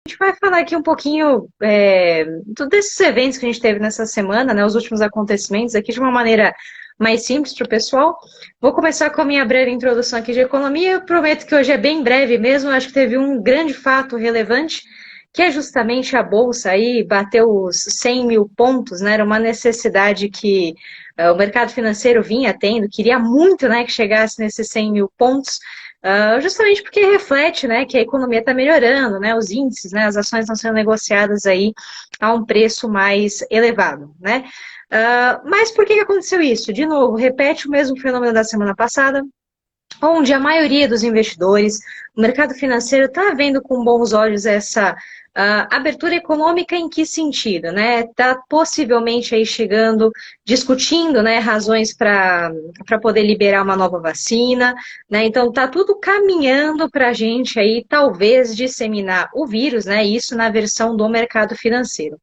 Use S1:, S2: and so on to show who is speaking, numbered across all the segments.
S1: A gente vai falar aqui um pouquinho desses eventos que a gente teve nessa semana, né, os últimos acontecimentos aqui de uma maneira mais simples para o pessoal. Vou começar com a minha breve introdução aqui de economia. Eu prometo que hoje é bem breve mesmo. Eu acho que teve um grande fato relevante, que é justamente a Bolsa aí bateu os 100 mil pontos, né? Era uma necessidade que o mercado financeiro vinha tendo, queria muito, né, que chegasse nesses 100 mil pontos. Justamente porque reflete, né, que a economia está melhorando, né, os índices, né, as ações estão sendo negociadas aí a um preço mais elevado, né. Mas por que aconteceu isso? De novo, repete o mesmo fenômeno da semana passada, onde a maioria dos investidores, o mercado financeiro está vendo com bons olhos essa abertura econômica em que sentido, né? Está possivelmente aí chegando, discutindo, né, razões para poder liberar uma nova vacina, né? Então está tudo caminhando para a gente aí talvez disseminar o vírus, né? Isso na versão do mercado financeiro.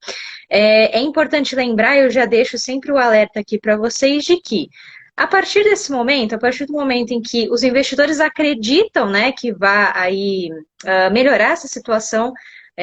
S1: É importante lembrar, eu já deixo sempre o alerta aqui para vocês de que a partir desse momento, a partir do momento em que os investidores acreditam, né, que vai aí melhorar essa situação,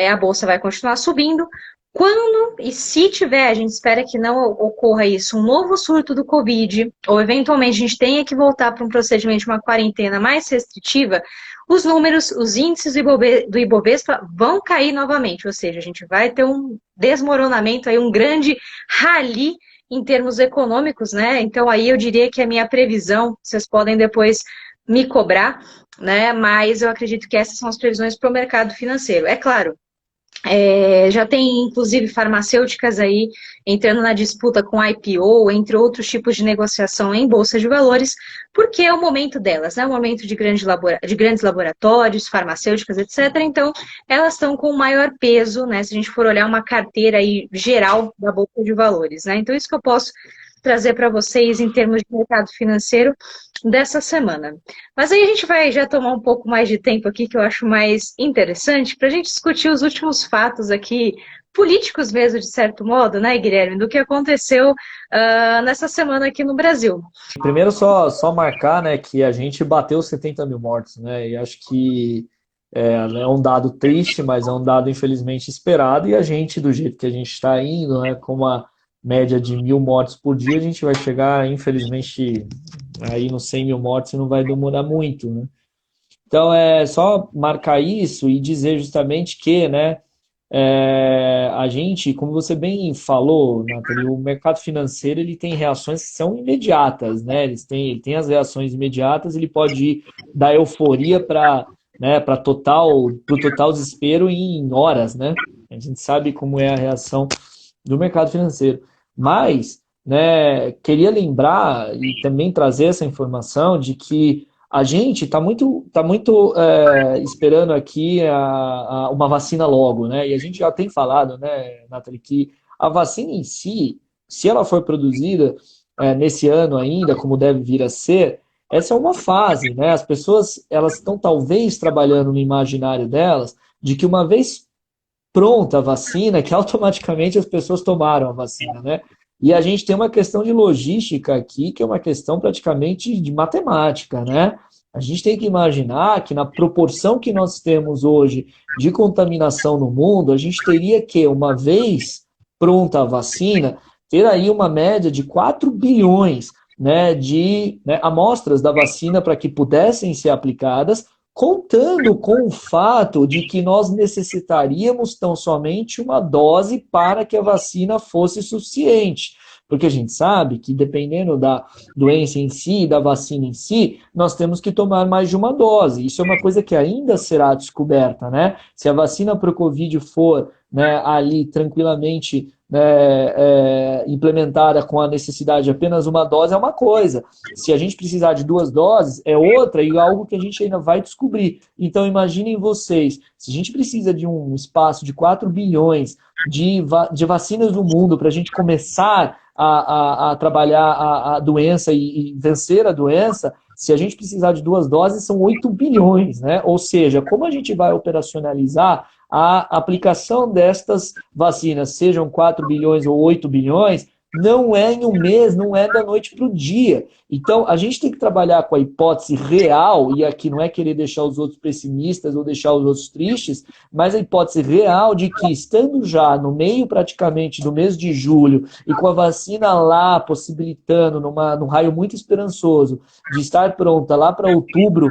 S1: a bolsa vai continuar subindo. Quando e se tiver, a gente espera que não ocorra isso, um novo surto do Covid, ou eventualmente a gente tenha que voltar para um procedimento de uma quarentena mais restritiva, os números, os índices do Ibovespa vão cair novamente, ou seja, a gente vai ter um desmoronamento, aí, um grande rally em termos econômicos, né? Então aí eu diria que a minha previsão, vocês podem depois me cobrar, né? Mas eu acredito que essas são as previsões para o mercado financeiro. É claro, já tem, inclusive, farmacêuticas aí entrando na disputa com IPO, entre outros tipos de negociação em bolsa de valores, porque é o momento delas, né? É o momento de grandes laboratórios, farmacêuticas, etc. Então, elas estão com maior peso, né? Se a gente for olhar uma carteira aí geral da bolsa de valores, né? Então, isso que eu posso trazer para vocês em termos de mercado financeiro dessa semana. Mas aí a gente vai já tomar um pouco mais de tempo aqui, que eu acho mais interessante, para a gente discutir os últimos fatos aqui, políticos mesmo, de certo modo, né, Guilherme, do que aconteceu nessa semana aqui no Brasil.
S2: Primeiro, só marcar, né, que a gente bateu 70 mil mortos, né, e acho que é um dado triste, mas é um dado infelizmente esperado, e a gente, do jeito que a gente está indo, né, com uma média de 1.000 mortos por dia, a gente vai chegar, infelizmente, aí nos 100 mil mortos e não vai demorar muito, né. Então, é só marcar isso e dizer justamente que, né, a gente, como você bem falou, Nathalie, o mercado financeiro ele tem reações que são imediatas, né? Ele tem as reações imediatas, ele pode ir da euforia para, né, para pro total desespero em horas, né? A gente sabe como é a reação do mercado financeiro. Mas, né, queria lembrar e também trazer essa informação de que a gente está muito esperando aqui uma vacina logo, né? E a gente já tem falado, né, Nathalie, que a vacina em si, se ela for produzida nesse ano ainda, como deve vir a ser, essa é uma fase, né? As pessoas elas estão talvez trabalhando no imaginário delas de que uma vez pronta a vacina, que automaticamente as pessoas tomaram a vacina, né? E a gente tem uma questão de logística aqui, que é uma questão praticamente de matemática, né? A gente tem que imaginar que na proporção que nós temos hoje de contaminação no mundo, a gente teria que, uma vez pronta a vacina, ter aí uma média de 4 bilhões, né, de amostras da vacina para que pudessem ser aplicadas, contando com o fato de que nós necessitaríamos tão somente uma dose para que a vacina fosse suficiente. Porque a gente sabe que, dependendo da doença em si, da vacina em si, nós temos que tomar mais de uma dose. Isso é uma coisa que ainda será descoberta, né? Se a vacina para o Covid for, né, ali tranquilamente, né, implementada com a necessidade de apenas uma dose, é uma coisa. Se a gente precisar de 2 doses, é outra e algo que a gente ainda vai descobrir. Então, imaginem vocês, se a gente precisa de um espaço de 4 bilhões de vacinas no mundo para a gente começar a trabalhar a doença e vencer a doença, se a gente precisar de 2 doses, são 8 bilhões, né? Ou seja, como a gente vai operacionalizar a aplicação destas vacinas, sejam 4 bilhões ou 8 bilhões, não é em um mês, não é da noite para o dia. Então, a gente tem que trabalhar com a hipótese real, e aqui não é querer deixar os outros pessimistas ou deixar os outros tristes, mas a hipótese real de que, estando já no meio praticamente do mês de julho, e com a vacina lá possibilitando, num raio muito esperançoso, de estar pronta lá para outubro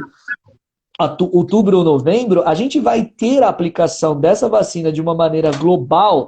S2: ou novembro, a gente vai ter a aplicação dessa vacina de uma maneira global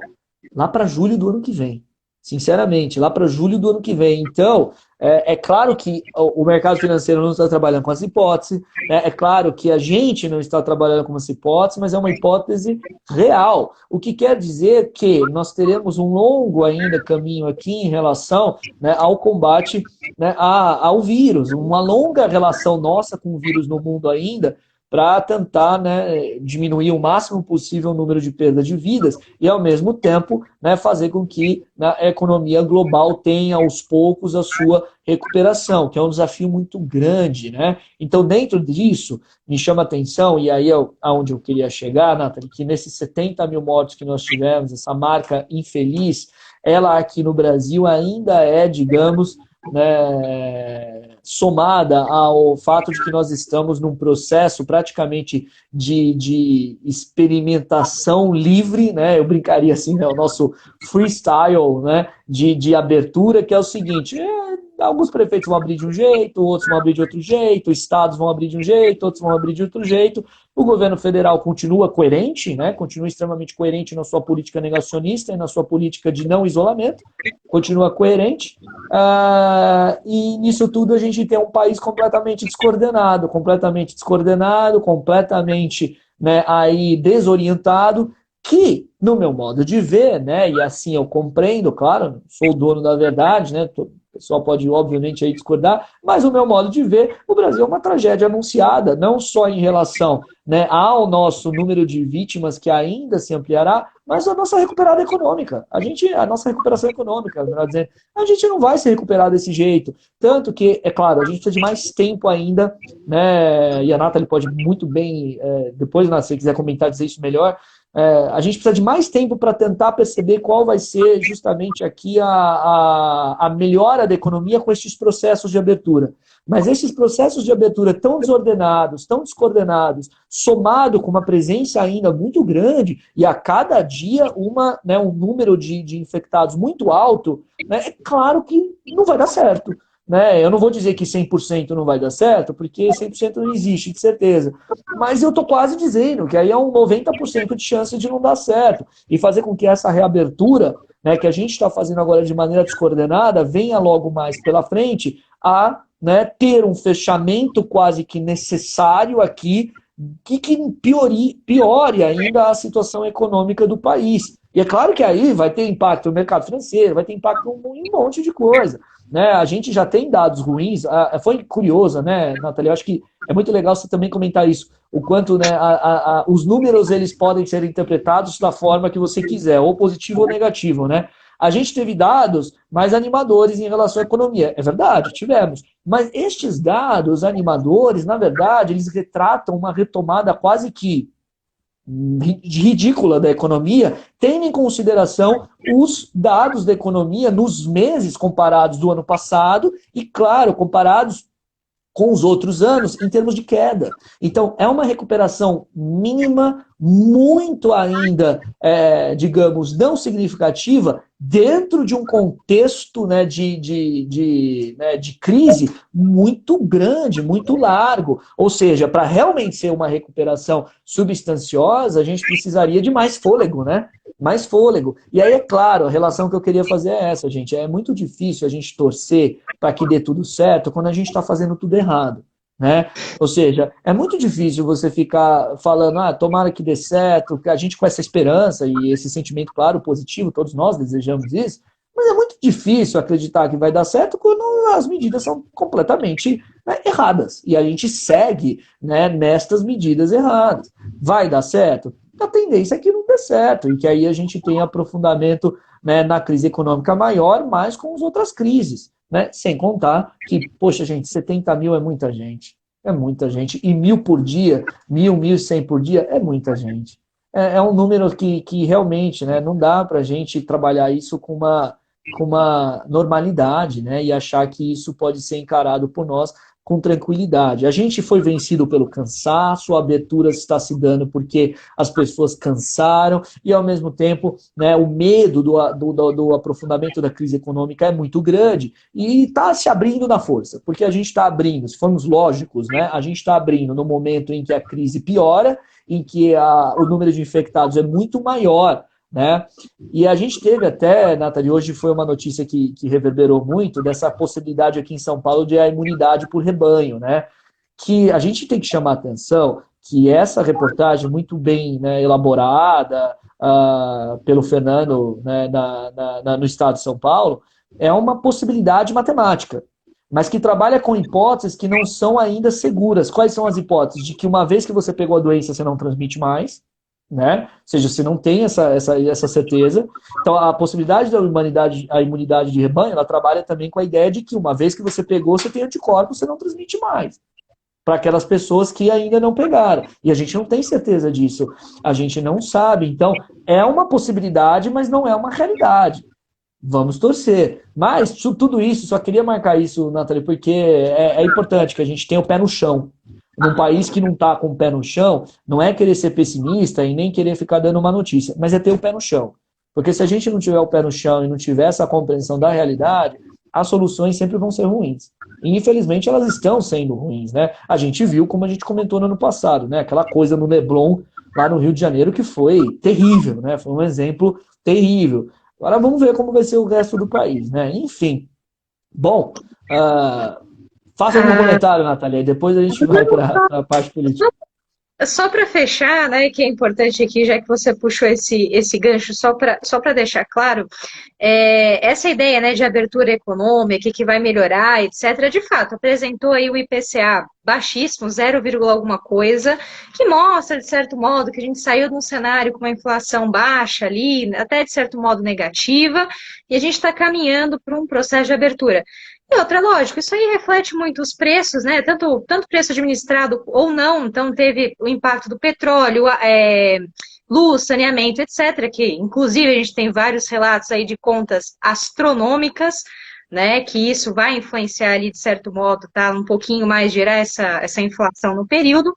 S2: lá para julho do ano que vem. Sinceramente, lá para julho do ano que vem. Então, é claro que o mercado financeiro não está trabalhando com essa hipótese, né? É claro que a gente não está trabalhando com essa hipótese, mas é uma hipótese real. O que quer dizer que nós teremos um longo ainda caminho aqui em relação, né, ao combate, né, ao vírus, uma longa relação nossa com o vírus no mundo ainda, para tentar, né, diminuir o máximo possível o número de perdas de vidas e, ao mesmo tempo, né, fazer com que, né, a economia global tenha, aos poucos, a sua recuperação, que é um desafio muito grande. Né? Então, dentro disso, me chama a atenção, e aí é aonde eu queria chegar, Nathalie, que nesses 70 mil mortos que nós tivemos, essa marca infeliz, ela aqui no Brasil ainda é, digamos, né, somada ao fato de que nós estamos num processo praticamente de experimentação livre, né, eu brincaria assim, né, o nosso freestyle, né, de abertura, que é o seguinte: alguns prefeitos vão abrir de um jeito, outros vão abrir de outro jeito, estados vão abrir de um jeito, outros vão abrir de outro jeito. O governo federal continua coerente, né, continua extremamente coerente na sua política negacionista e na sua política de não isolamento, continua coerente. E nisso tudo a gente tem um país completamente descoordenado, né, aí desorientado, que, no meu modo de ver, né, e assim eu compreendo, claro, sou o dono da verdade, né, o pessoal pode, obviamente, aí discordar, mas o meu modo de ver, o Brasil é uma tragédia anunciada, não só em relação, né, ao nosso número de vítimas, que ainda se ampliará, mas a nossa recuperada econômica. A nossa recuperação econômica, melhor dizendo, a gente não vai se recuperar desse jeito. Tanto que, é claro, a gente precisa de mais tempo ainda, né, e a Nathalie pode muito bem, depois, se você quiser comentar, dizer isso melhor, a gente precisa de mais tempo para tentar perceber qual vai ser justamente aqui a melhora da economia com esses processos de abertura. Mas esses processos de abertura tão desordenados, tão descoordenados, somado com uma presença ainda muito grande, e a cada dia um número de infectados muito alto, né, é claro que não vai dar certo. Né? Eu não vou dizer que 100% não vai dar certo, porque 100% não existe, de certeza. Mas eu estou quase dizendo que aí é um 90% de chance de não dar certo. E fazer com que essa reabertura, né, que a gente está fazendo agora de maneira descoordenada, venha logo mais pela frente a, né, ter um fechamento quase que necessário aqui, que piore ainda a situação econômica do país. E é claro que aí vai ter impacto no mercado financeiro, vai ter impacto em um monte de coisa. Né, a gente já tem dados ruins. Foi curioso, né, Nathalie? Eu acho que é muito legal você também comentar isso. O quanto, né, os números eles podem ser interpretados da forma que você quiser, ou positivo ou negativo. Né? A gente teve dados mais animadores em relação à economia. É verdade, tivemos. Mas estes dados animadores, na verdade, eles retratam uma retomada quase que ridícula da economia, tendo em consideração os dados da economia nos meses comparados do ano passado e, claro, comparados com os outros anos em termos de queda. Então, é uma recuperação mínima, muito ainda, digamos, não significativa, dentro de um contexto, né, de crise muito grande, muito largo. Ou seja, para realmente ser uma recuperação substanciosa, a gente precisaria de mais fôlego, né? Mais fôlego. E aí, é claro, a relação que eu queria fazer é essa, gente. É muito difícil a gente torcer para que dê tudo certo quando a gente está fazendo tudo errado. Né? Ou seja, é muito difícil você ficar falando, tomara que dê certo, que a gente com essa esperança e esse sentimento, claro, positivo, todos nós desejamos isso, mas é muito difícil acreditar que vai dar certo quando as medidas são completamente, né, erradas. E a gente segue, né, nestas medidas erradas. Vai dar certo? A tendência é que não dê certo, e que aí a gente tenha aprofundamento, né, na crise econômica maior, mas com as outras crises. Né? Sem contar que, poxa, gente, 70 mil é muita gente. É muita gente. E 1.000 por dia, 1.100 por dia, é muita gente. É um número que realmente, né, não dá para a gente trabalhar isso com uma com uma normalidade, né? E achar que isso pode ser encarado por nós com tranquilidade. A gente foi vencido pelo cansaço, a abertura está se dando porque as pessoas cansaram e, ao mesmo tempo, né, o medo do aprofundamento da crise econômica é muito grande e está se abrindo na força, porque a gente está abrindo, se formos lógicos, né, a gente está abrindo no momento em que a crise piora, em que o número de infectados é muito maior, né? E a gente teve até, Nathalie, hoje foi uma notícia que reverberou muito, dessa possibilidade aqui em São Paulo de a imunidade por rebanho, né? Que a gente tem que chamar a atenção que essa reportagem muito bem, né, elaborada pelo Fernando, né, no estado de São Paulo, é uma possibilidade matemática, mas que trabalha com hipóteses que não são ainda seguras. Quais são as hipóteses? De que uma vez que você pegou a doença, você não transmite mais, né? Ou seja, você não tem essa certeza. Então, a possibilidade da imunidade de rebanho, ela trabalha também com a ideia de que uma vez que você pegou, você tem anticorpos, você não transmite mais para aquelas pessoas que ainda não pegaram. E a gente não tem certeza disso. A gente não sabe. Então, é uma possibilidade, mas não é uma realidade. Vamos torcer. Mas tudo isso, só queria marcar isso, Nathalie, porque é importante que a gente tenha o pé no chão. Num país que não está com o pé no chão, não é querer ser pessimista e nem querer ficar dando uma notícia, mas é ter o pé no chão. Porque se a gente não tiver o pé no chão e não tiver essa compreensão da realidade, as soluções sempre vão ser ruins. E infelizmente elas estão sendo ruins, né? A gente viu, como a gente comentou no ano passado, né? Aquela coisa no Leblon, lá no Rio de Janeiro, que foi terrível, né? Foi um exemplo terrível. Agora vamos ver como vai ser o resto do país, né? Enfim. Bom, faça algum comentário, Nathalie, e depois a gente vai para a parte política.
S1: Só para fechar, né, que é importante aqui, já que você puxou esse gancho, só para deixar claro, essa ideia, né, de abertura econômica, que vai melhorar, etc., de fato, apresentou aí o IPCA baixíssimo, 0, alguma coisa, que mostra, de certo modo, que a gente saiu de um cenário com uma inflação baixa ali, até de certo modo negativa, e a gente está caminhando para um processo de abertura. E outra, lógico, isso aí reflete muito os preços, né? Tanto preço administrado ou não, então teve o impacto do petróleo, luz, saneamento, etc., que inclusive a gente tem vários relatos aí de contas astronômicas, né? Que isso vai influenciar ali, de certo modo, tá? Um pouquinho mais gerar essa inflação no período.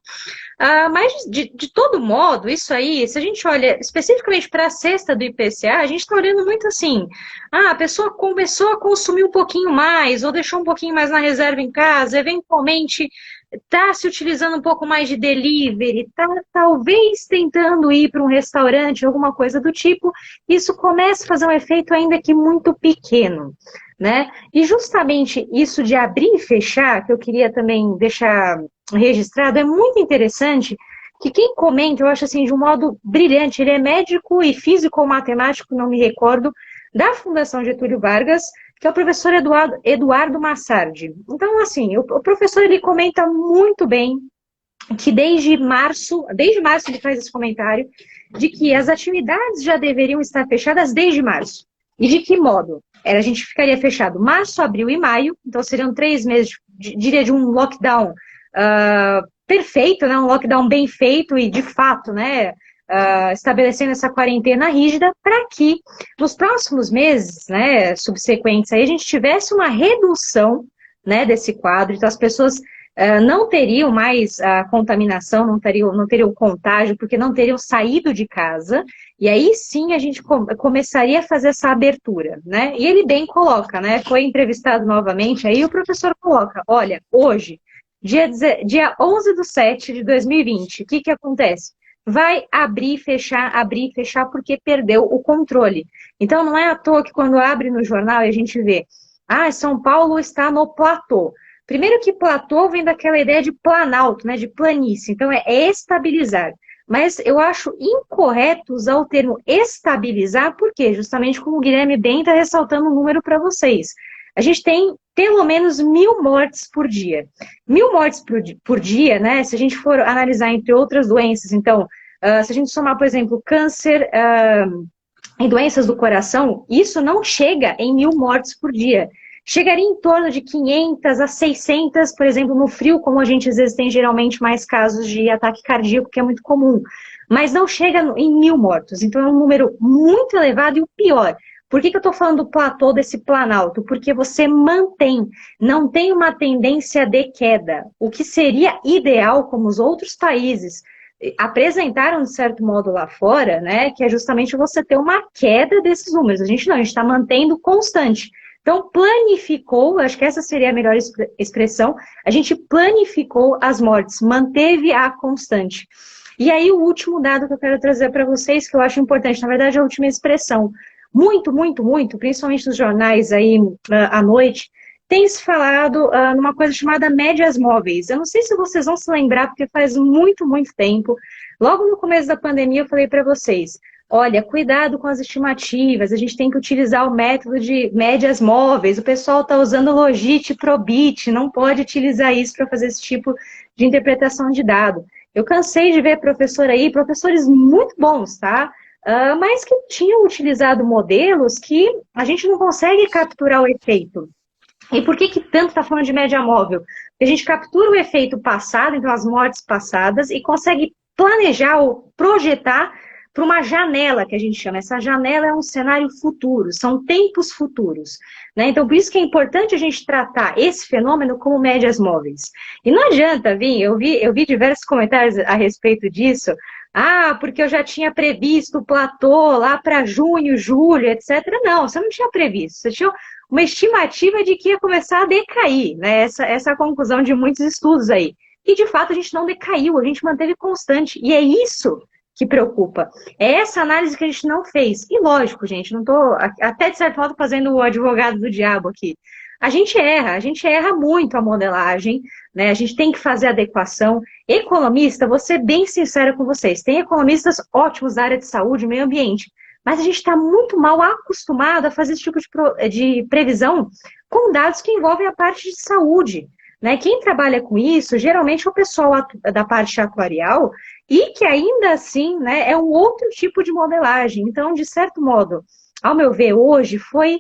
S1: Mas, de todo modo, isso aí, se a gente olha especificamente para a cesta do IPCA, a gente está olhando muito assim, a pessoa começou a consumir um pouquinho mais, ou deixou um pouquinho mais na reserva em casa, eventualmente está se utilizando um pouco mais de delivery, está talvez tentando ir para um restaurante, alguma coisa do tipo, isso começa a fazer um efeito ainda que muito pequeno, né? E justamente isso de abrir e fechar, que eu queria também deixar registrado, é muito interessante que quem comenta, eu acho assim, de um modo brilhante, ele é médico e físico ou matemático, não me recordo, da Fundação Getúlio Vargas, que é o professor Eduardo Massardi. Então, assim, o professor, ele comenta muito bem que desde março ele faz esse comentário, de que as atividades já deveriam estar fechadas desde março. E de que modo? A gente ficaria fechado março, abril e maio, então seriam 3 meses, diria, de um lockdown perfeito, né? Um lockdown bem feito e, de fato, né, estabelecendo essa quarentena rígida para que nos próximos meses, né, subsequentes, aí, a gente tivesse uma redução, né, desse quadro, então as pessoas não teriam mais a contaminação, não teriam contágio, porque não teriam saído de casa, e aí sim a gente começaria a fazer essa abertura, né? E ele bem coloca, né? Foi entrevistado novamente, aí o professor coloca, olha, hoje, dia 11/7 de 2020, o que acontece? Vai abrir e fechar, porque perdeu o controle. Então não é à toa que quando abre no jornal e a gente vê, São Paulo está no platô. Primeiro que platô vem daquela ideia de planalto, né, de planície, então é estabilizar. Mas eu acho incorreto usar o termo estabilizar, porque justamente como o Guilherme bem está ressaltando um número para vocês. A gente tem pelo menos 1.000 mortes por dia. 1.000 mortes por dia, né, se a gente for analisar entre outras doenças, então, se a gente somar, por exemplo, câncer e doenças do coração, isso não chega em 1.000 mortes por dia. Chegaria em torno de 500 a 600, por exemplo, no frio, como a gente às vezes tem geralmente mais casos de ataque cardíaco, que é muito comum. Mas não chega em 1.000 mortos. Então é um número muito elevado e o pior, Por que eu estou falando do platô desse planalto? Porque você mantém, não tem uma tendência de queda. O que seria ideal, como os outros países apresentaram de certo modo lá fora, né, que é justamente você ter uma queda desses números. A gente não, a gente está mantendo constante. Então, planificou, acho que essa seria a melhor expressão, a gente planificou as mortes, manteve a constante. E aí, o último dado que eu quero trazer para vocês, que eu acho importante, na verdade, a última expressão, muito, muito, muito, principalmente nos jornais aí à noite, tem se falado numa coisa chamada médias móveis. Eu não sei se vocês vão se lembrar, porque faz muito, muito tempo. Logo no começo da pandemia, eu falei para vocês, olha, cuidado com as estimativas, a gente tem que utilizar o método de médias móveis, o pessoal está usando Logit, Probit, não pode utilizar isso para fazer esse tipo de interpretação de dado. Eu cansei de ver professor aí, professores muito bons, tá? Mas que tinham utilizado modelos que a gente não consegue capturar o efeito. E por que tanto está falando de média móvel? Porque a gente captura o efeito passado, então as mortes passadas, e consegue planejar ou projetar para uma janela, que a gente chama. Essa janela é um cenário futuro, são tempos futuros. Né? Então, por isso que é importante a gente tratar esse fenômeno como médias móveis. E não adianta vir, eu vi diversos comentários a respeito disso, porque eu já tinha previsto o platô lá para junho, julho, etc. Não, você não tinha previsto, você tinha uma estimativa de que ia começar a decair, né? Essa é a conclusão de muitos estudos aí. E, de fato, a gente não decaiu, a gente manteve constante. E é isso que preocupa. É essa análise que a gente não fez. E, lógico, gente, não estou, até de certo modo, fazendo o advogado do diabo aqui. A gente erra muito a modelagem, né? A gente tem que fazer adequação. Economista, vou ser bem sincera com vocês, tem economistas ótimos da área de saúde e meio ambiente, mas a gente está muito mal acostumado a fazer esse tipo de previsão com dados que envolvem a parte de saúde. Né? Quem trabalha com isso, geralmente é o pessoal da parte atuarial e que ainda assim, né, é um outro tipo de modelagem. Então, de certo modo, ao meu ver, hoje foi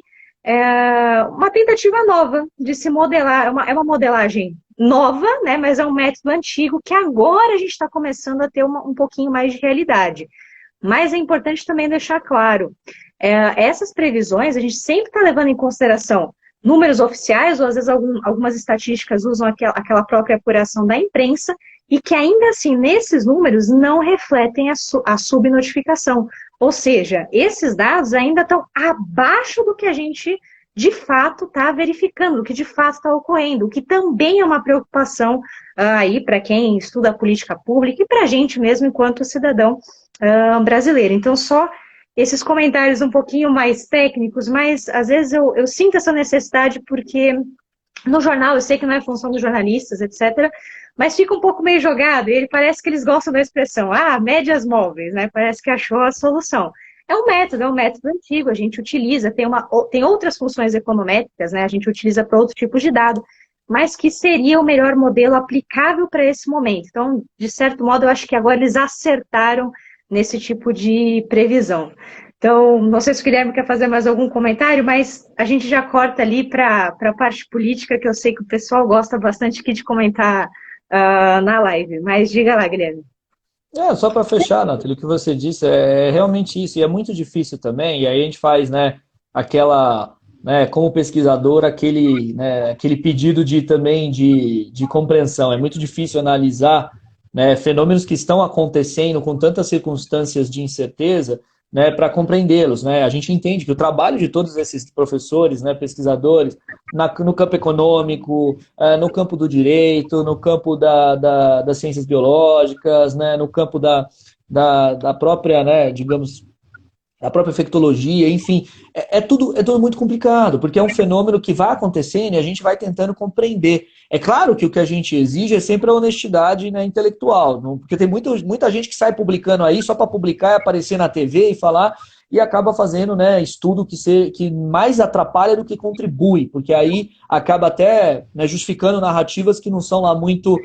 S1: uma tentativa nova de se modelar, é uma modelagem nova, né, mas é um método antigo que agora a gente está começando a ter um pouquinho mais de realidade. Mas é importante também deixar claro, essas previsões a gente sempre está levando em consideração números oficiais, ou às vezes algumas estatísticas usam aquela própria apuração da imprensa, e que ainda assim, nesses números, não refletem a subnotificação. Ou seja, esses dados ainda estão abaixo do que a gente, de fato, está verificando, do que de fato está ocorrendo, o que também é uma preocupação aí para quem estuda a política pública e para a gente mesmo enquanto cidadão brasileiro. Então, só esses comentários um pouquinho mais técnicos, mas às vezes eu sinto essa necessidade porque no jornal, eu sei que não é função dos jornalistas, etc., mas fica um pouco meio jogado, e ele parece que eles gostam da expressão, médias móveis, né? Parece que achou a solução. É um método antigo, a gente utiliza, tem outras funções econométricas, né? A gente utiliza para outros tipos de dado, mas que seria o melhor modelo aplicável para esse momento. Então, de certo modo, eu acho que agora eles acertaram nesse tipo de previsão. Então, não sei se o Guilherme quer fazer mais algum comentário, mas a gente já corta ali para a parte política, que eu sei que o pessoal gosta bastante aqui de comentar na live. Mas diga lá, Guilherme.
S2: Só para fechar, Nathalie, o que você disse é realmente isso, e é muito difícil também, e aí a gente faz, né, aquela, né, como pesquisador, aquele pedido também de compreensão. É muito difícil analisar, né, fenômenos que estão acontecendo com tantas circunstâncias de incerteza, né, para compreendê-los. Né? A gente entende que o trabalho de todos esses professores, né, pesquisadores, no campo econômico, no campo do direito, no campo das ciências biológicas, né, no campo da própria, né, digamos, a própria infectologia, enfim, é tudo muito complicado, porque é um fenômeno que vai acontecendo e a gente vai tentando compreender. É claro que o que a gente exige é sempre a honestidade, né, intelectual, porque tem muita gente que sai publicando aí só para publicar e aparecer na TV e falar, e acaba fazendo, né, estudo que mais atrapalha do que contribui, porque aí acaba até, né, justificando narrativas que não são lá muito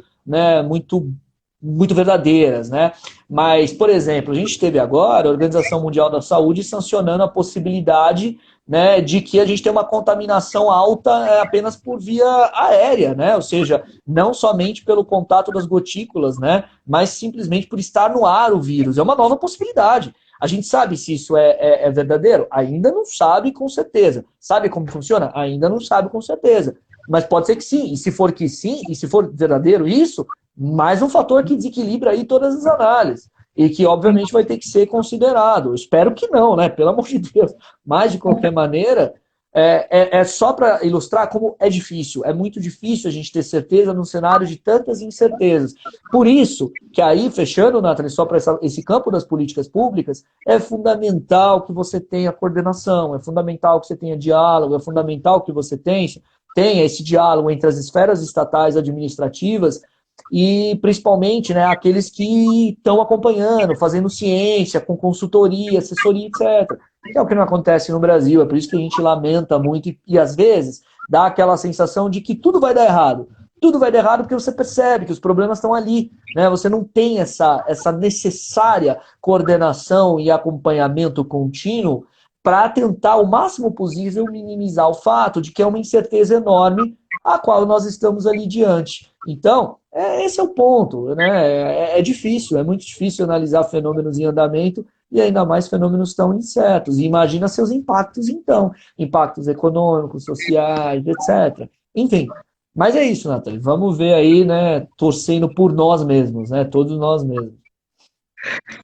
S2: verdadeiras, né? Mas, por exemplo, a gente teve agora a Organização Mundial da Saúde sancionando a possibilidade, né, de que a gente tem uma contaminação alta apenas por via aérea, né? Ou seja, não somente pelo contato das gotículas, né, mas simplesmente por estar no ar o vírus. É uma nova possibilidade. A gente sabe se isso é verdadeiro? Ainda não sabe com certeza. Sabe como funciona? Ainda não sabe com certeza. Mas pode ser que sim. E se for que sim, e se for verdadeiro isso, mais um fator que desequilibra aí todas as análises. E que, obviamente, vai ter que ser considerado. Eu espero que não, né? Pelo amor de Deus. Mas, de qualquer maneira, é só para ilustrar como é difícil. É muito difícil a gente ter certeza num cenário de tantas incertezas. Por isso, que aí, fechando, Nathalie, só para esse campo das políticas públicas, é fundamental que você tenha coordenação, é fundamental que você tenha diálogo, é fundamental que você tenha esse diálogo entre as esferas estatais administrativas e principalmente, né, aqueles que estão acompanhando, fazendo ciência, com consultoria, assessoria, etc. Que é o que não acontece no Brasil, é por isso que a gente lamenta muito e às vezes dá aquela sensação de que tudo vai dar errado. Tudo vai dar errado porque você percebe que os problemas estão ali, né? Você não tem essa necessária coordenação e acompanhamento contínuo para tentar o máximo possível minimizar o fato de que é uma incerteza enorme a qual nós estamos ali diante. Então, esse é o ponto, né? É difícil, é muito difícil analisar fenômenos em andamento e ainda mais fenômenos tão incertos. E imagina seus impactos, então. Impactos econômicos, sociais, etc. Enfim, mas é isso, Nathalie. Vamos ver aí, né? Torcendo por nós mesmos, né? Todos nós mesmos.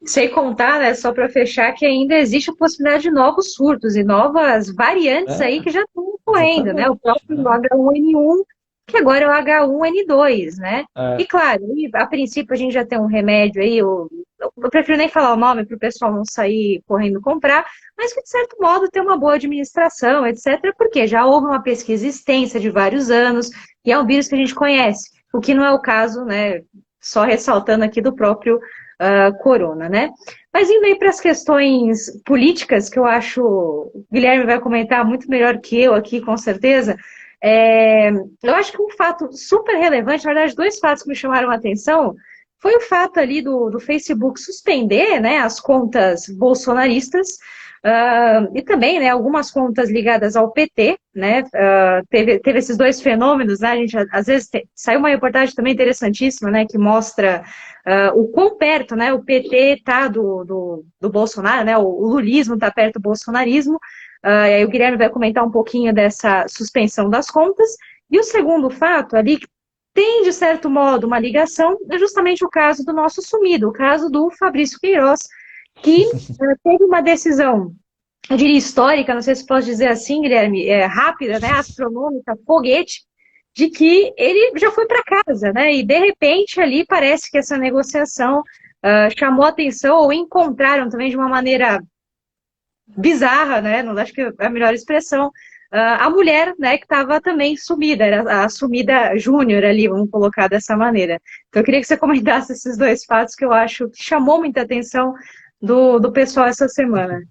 S1: Sem contar, né, só para fechar, que ainda existe a possibilidade de novos surtos e novas variantes aí
S2: É,
S1: que já estão ocorrendo, né? O
S2: exatamente.
S1: próprio H1N1, que agora é o H1N2, né?
S2: É,
S1: E claro, a princípio a gente já tem um remédio aí, eu prefiro nem falar o nome para o pessoal não sair correndo comprar, mas que de certo modo tem uma boa administração, etc., porque já houve uma pesquisa extensa de vários anos e é um vírus que a gente conhece, o que não é o caso, né? Só ressaltando aqui do próprio corona, né? Mas indo aí para as questões políticas, que eu acho o Guilherme vai comentar muito melhor que eu aqui, com certeza. Eu acho que um fato super relevante, na verdade, dois fatos que me chamaram a atenção, foi o fato ali do Facebook suspender, né, as contas bolsonaristas, e também, né, algumas contas ligadas ao PT, né, teve esses dois fenômenos, né, a gente, às vezes, saiu uma reportagem também interessantíssima, né, que mostra o quão perto, né, o PT está do Bolsonaro, né, o lulismo está perto do bolsonarismo, e aí o Guilherme vai comentar um pouquinho dessa suspensão das contas, e o segundo fato ali, que tem, de certo modo, uma ligação, é justamente o caso do nosso sumido, o caso do Fabrício Queiroz, que teve uma decisão, eu diria histórica, não sei se posso dizer assim, Guilherme, rápida, né, astronômica, foguete, de que ele já foi para casa, né, e de repente ali parece que essa negociação chamou atenção, ou encontraram também de uma maneira bizarra, né, não acho que é a melhor expressão, a mulher, né, que estava também sumida, era a sumida júnior ali, vamos colocar dessa maneira. Então eu queria que você comentasse esses dois fatos que eu acho que chamou muita atenção do pessoal essa semana.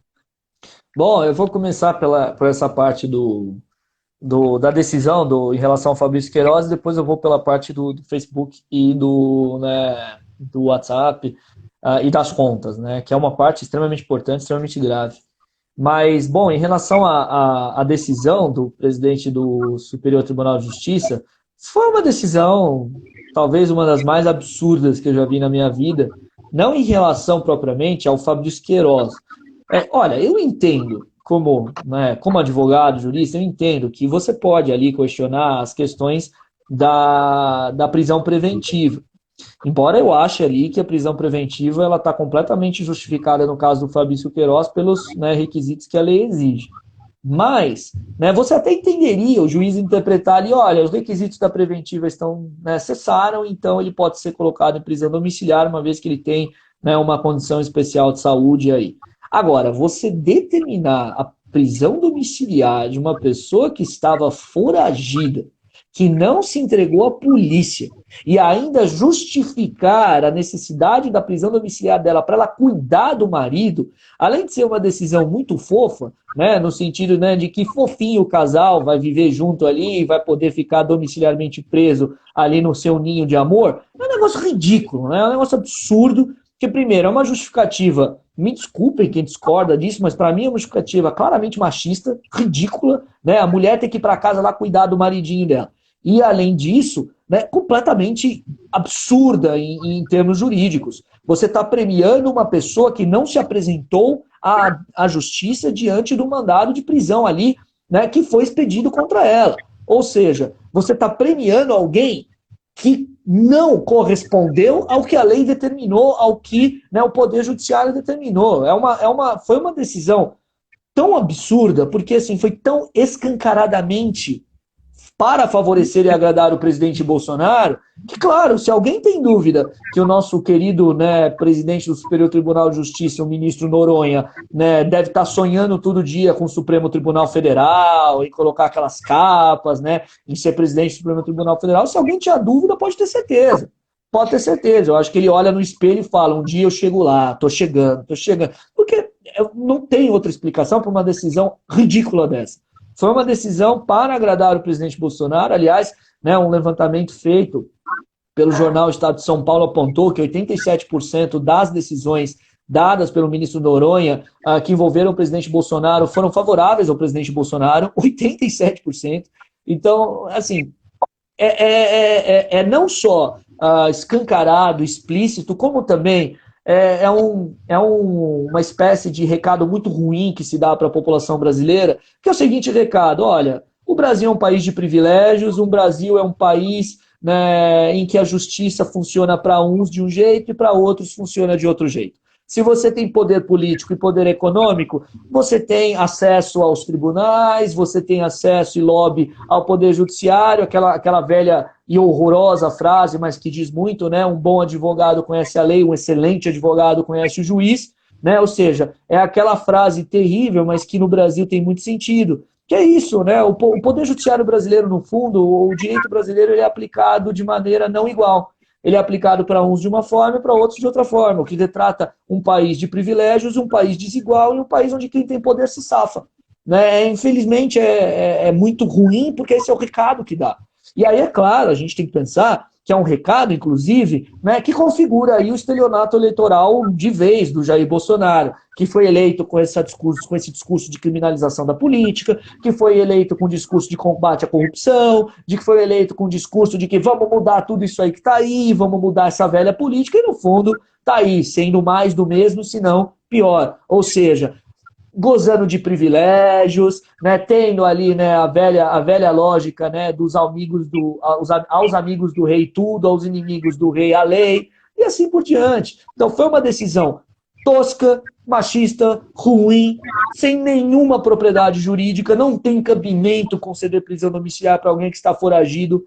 S2: Bom, eu vou começar por essa parte da decisão em relação ao Fabrício Queiroz, e depois eu vou pela parte do Facebook e do WhatsApp e das contas, né, que é uma parte extremamente importante, extremamente grave. Mas, bom, em relação à decisão do presidente do Superior Tribunal de Justiça, foi uma decisão, talvez uma das mais absurdas que eu já vi na minha vida, não em relação propriamente ao Fabrício Queiroz. Olha, eu entendo, como advogado, jurista, eu entendo que você pode ali questionar as questões da prisão preventiva. Embora eu ache ali que a prisão preventiva ela está completamente justificada no caso do Fabrício Queiroz pelos, né, requisitos que a lei exige. Mas, né, você até entenderia o juiz interpretar ali, olha, os requisitos da preventiva estão, né, cessaram, então ele pode ser colocado em prisão domiciliar, uma vez que ele tem, né, uma condição especial de saúde aí. Agora, você determinar a prisão domiciliar de uma pessoa que estava foragida, que não se entregou à polícia, e ainda justificar a necessidade da prisão domiciliar dela para ela cuidar do marido, além de ser uma decisão muito fofa, né, no sentido, né, de que fofinho o casal vai viver junto ali e vai poder ficar domiciliarmente preso ali no seu ninho de amor, é um negócio ridículo, né, é um negócio absurdo, que primeiro é uma justificativa, me desculpem quem discorda disso, mas para mim é uma justificativa claramente machista, ridícula, né, a mulher tem que ir para casa lá cuidar do maridinho dela. e, além disso, né, completamente absurda em termos jurídicos. Você está premiando uma pessoa que não se apresentou à justiça diante do mandado de prisão ali, né, que foi expedido contra ela. Ou seja, você está premiando alguém que não correspondeu ao que a lei determinou, ao que, né, o Poder Judiciário determinou. Foi uma decisão tão absurda, porque assim, foi tão escancaradamente para favorecer e agradar o presidente Bolsonaro, que, claro, se alguém tem dúvida que o nosso querido, né, presidente do Superior Tribunal de Justiça, o ministro Noronha, né, deve estar sonhando todo dia com o Supremo Tribunal Federal, em colocar aquelas capas, né, em ser presidente do Supremo Tribunal Federal, se alguém tinha dúvida, pode ter certeza. Pode ter certeza. Eu acho que ele olha no espelho e fala, um dia eu chego lá, tô chegando. Porque não tem outra explicação para uma decisão ridícula dessa. Foi uma decisão para agradar o presidente Bolsonaro. Aliás, né, um levantamento feito pelo jornal Estado de São Paulo apontou que 87% das decisões dadas pelo ministro Noronha que envolveram o presidente Bolsonaro foram favoráveis ao presidente Bolsonaro, 87%. Então, assim, não só escancarado, explícito, como também uma espécie de recado muito ruim que se dá para a população brasileira, que é o seguinte recado: olha, o Brasil é um país de privilégios, o Brasil é um país, né, em que a justiça funciona para uns de um jeito e para outros funciona de outro jeito. Se você tem poder político e poder econômico, você tem acesso aos tribunais, você tem acesso e lobby ao poder judiciário, aquela velha e horrorosa frase, mas que diz muito, né? Um bom advogado conhece a lei, um excelente advogado conhece o juiz, né? Ou seja, é aquela frase terrível, mas que no Brasil tem muito sentido. Que é isso, né? O poder judiciário brasileiro, no fundo, o direito brasileiro, ele é aplicado de maneira não igual. Ele é aplicado para uns de uma forma e para outros de outra forma, o que retrata um país de privilégios, um país desigual e um país onde quem tem poder se safa. Né? Infelizmente é muito ruim, porque esse é o recado que dá. E aí, é claro, a gente tem que pensar que é um recado, inclusive, né, que configura aí o estelionato eleitoral de vez do Jair Bolsonaro, que foi eleito com esse discurso de criminalização da política, que foi eleito com discurso de combate à corrupção, de que foi eleito com discurso de que vamos mudar tudo isso aí que está aí, vamos mudar essa velha política, e no fundo está aí, sendo mais do mesmo, se não pior. Ou seja, gozando de privilégios, né, tendo ali, né, a velha lógica, né, dos amigos aos amigos do rei tudo, aos inimigos do rei a lei, e assim por diante. Então foi uma decisão tosca, machista, ruim, sem nenhuma propriedade jurídica, não tem cabimento conceder prisão domiciliar para alguém que está foragido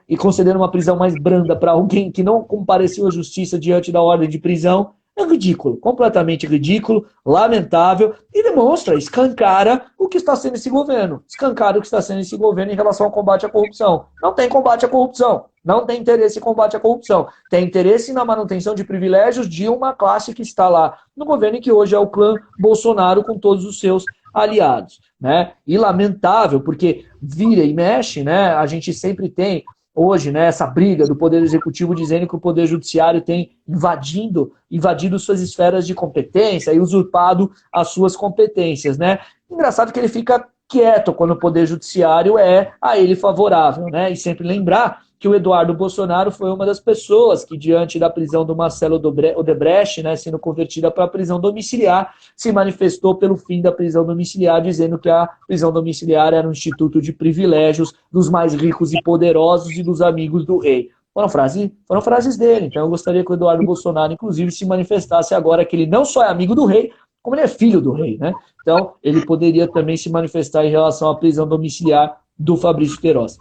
S2: e conceder uma prisão mais branda para alguém que não compareceu à justiça diante da ordem de prisão. É ridículo, completamente ridículo, lamentável, e demonstra, escancara o que está sendo esse governo. Escancara o que está sendo esse governo em relação ao combate à corrupção. Não tem combate à corrupção, não tem interesse em combate à corrupção. Tem interesse na manutenção de privilégios de uma classe que está lá no governo e que hoje é o clã Bolsonaro com todos os seus aliados. Né? E lamentável, porque vira e mexe, né? A gente sempre tem hoje, né, essa briga do Poder Executivo dizendo que o Poder Judiciário tem invadido suas esferas de competência e usurpado as suas competências. Né? Engraçado que ele fica quieto quando o Poder Judiciário é a ele favorável. Né? E sempre lembrar que o Eduardo Bolsonaro foi uma das pessoas que, diante da prisão do Marcelo Odebrecht, né, sendo convertida para a prisão domiciliar, se manifestou pelo fim da prisão domiciliar, dizendo que a prisão domiciliar era um instituto de privilégios dos mais ricos e poderosos e dos amigos do rei. Foram frases dele. Então eu gostaria que o Eduardo Bolsonaro, inclusive, se manifestasse agora que ele não só é amigo do rei, como ele é filho do rei. Né? Então ele poderia também se manifestar em relação à prisão domiciliar do Fabrício Queiroz.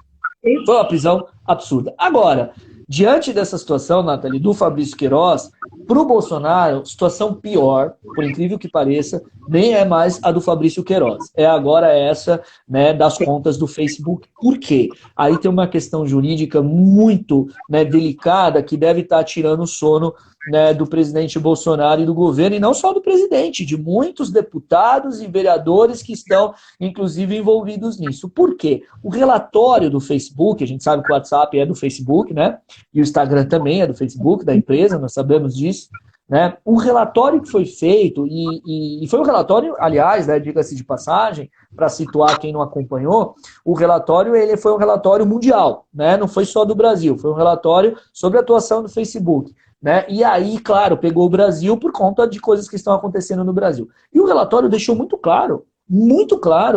S2: Foi uma prisão absurda. Agora, diante dessa situação, Nathalie, do Fabrício Queiroz, para o Bolsonaro, situação pior, por incrível que pareça, nem é mais a do Fabrício Queiroz. É agora essa, né, das contas do Facebook. Por quê? Aí tem uma questão jurídica muito, né, delicada que deve estar tirando o sono, né, do presidente Bolsonaro e do governo, e não só do presidente, de muitos deputados e vereadores que estão, inclusive, envolvidos nisso. Por quê? O relatório do Facebook, a gente sabe que o WhatsApp é do Facebook, né? E o Instagram também é do Facebook, da empresa, nós sabemos disso, né? O relatório que foi feito, e foi um relatório, aliás, né, diga-se de passagem, para situar quem não acompanhou, o relatório ele foi um relatório mundial, né? Não foi só do Brasil, foi um relatório sobre a atuação do Facebook. Né? E aí, claro, pegou o Brasil por conta de coisas que estão acontecendo no Brasil. E o relatório deixou muito claro,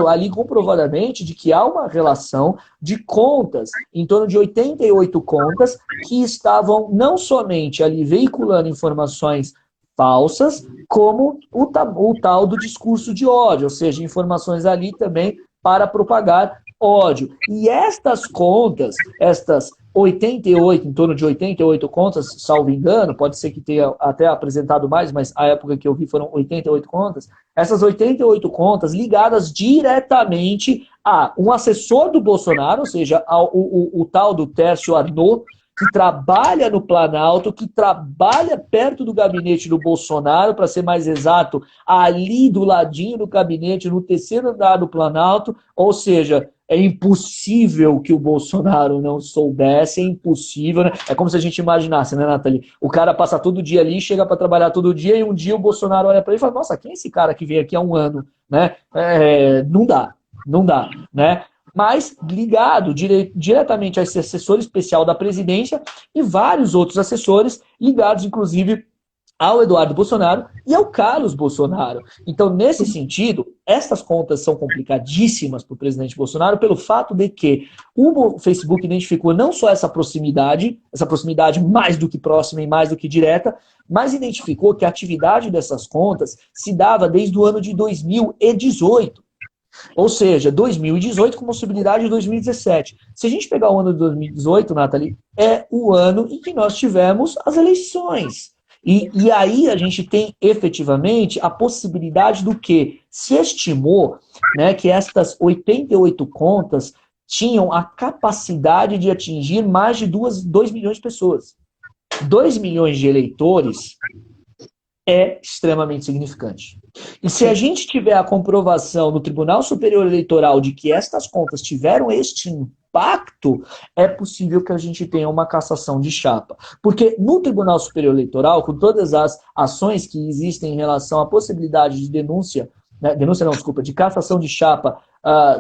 S2: ali comprovadamente, de que há uma relação de contas, em torno de 88 contas, que estavam não somente ali veiculando informações falsas, como o tal do discurso de ódio, ou seja, informações ali também para propagar ódio. E estas contas, estas 88, em torno de 88 contas, salvo engano, pode ser que tenha até apresentado mais, mas a época que eu vi foram 88 contas, essas 88 contas ligadas diretamente a um assessor do Bolsonaro, ou seja, o tal do Tércio Arnaud, que trabalha no Planalto, que trabalha perto do gabinete do Bolsonaro, para ser mais exato, ali do ladinho do gabinete, no terceiro andar do Planalto, ou seja, é impossível que o Bolsonaro não soubesse, é impossível, né? É como se a gente imaginasse, né, Nathalie? O cara passa todo dia ali, chega para trabalhar todo dia, e um dia o Bolsonaro olha para ele e fala, nossa, quem é esse cara que veio aqui há um ano? Né? Não dá, né? Mas ligado diretamente a esse assessor especial da presidência e vários outros assessores ligados, inclusive, ao Eduardo Bolsonaro e ao Carlos Bolsonaro. Então, nesse sentido, essas contas são complicadíssimas para o presidente Bolsonaro pelo fato de que o Facebook identificou não só essa proximidade mais do que próxima e mais do que direta, mas identificou que a atividade dessas contas se dava desde o ano de 2018. Ou seja, 2018 com possibilidade de 2017. Se a gente pegar o ano de 2018, Nathalie, é o ano em que nós tivemos as eleições. E aí a gente tem efetivamente a possibilidade do que se estimou, né, que estas 88 contas tinham a capacidade de atingir mais de 2 milhões de pessoas. 2 milhões de eleitores é extremamente significante. E se a gente tiver a comprovação no Tribunal Superior Eleitoral de que estas contas tiveram este impacto, é possível que a gente tenha uma cassação de chapa. Porque no Tribunal Superior Eleitoral, com todas as ações que existem em relação à possibilidade de de cassação de chapa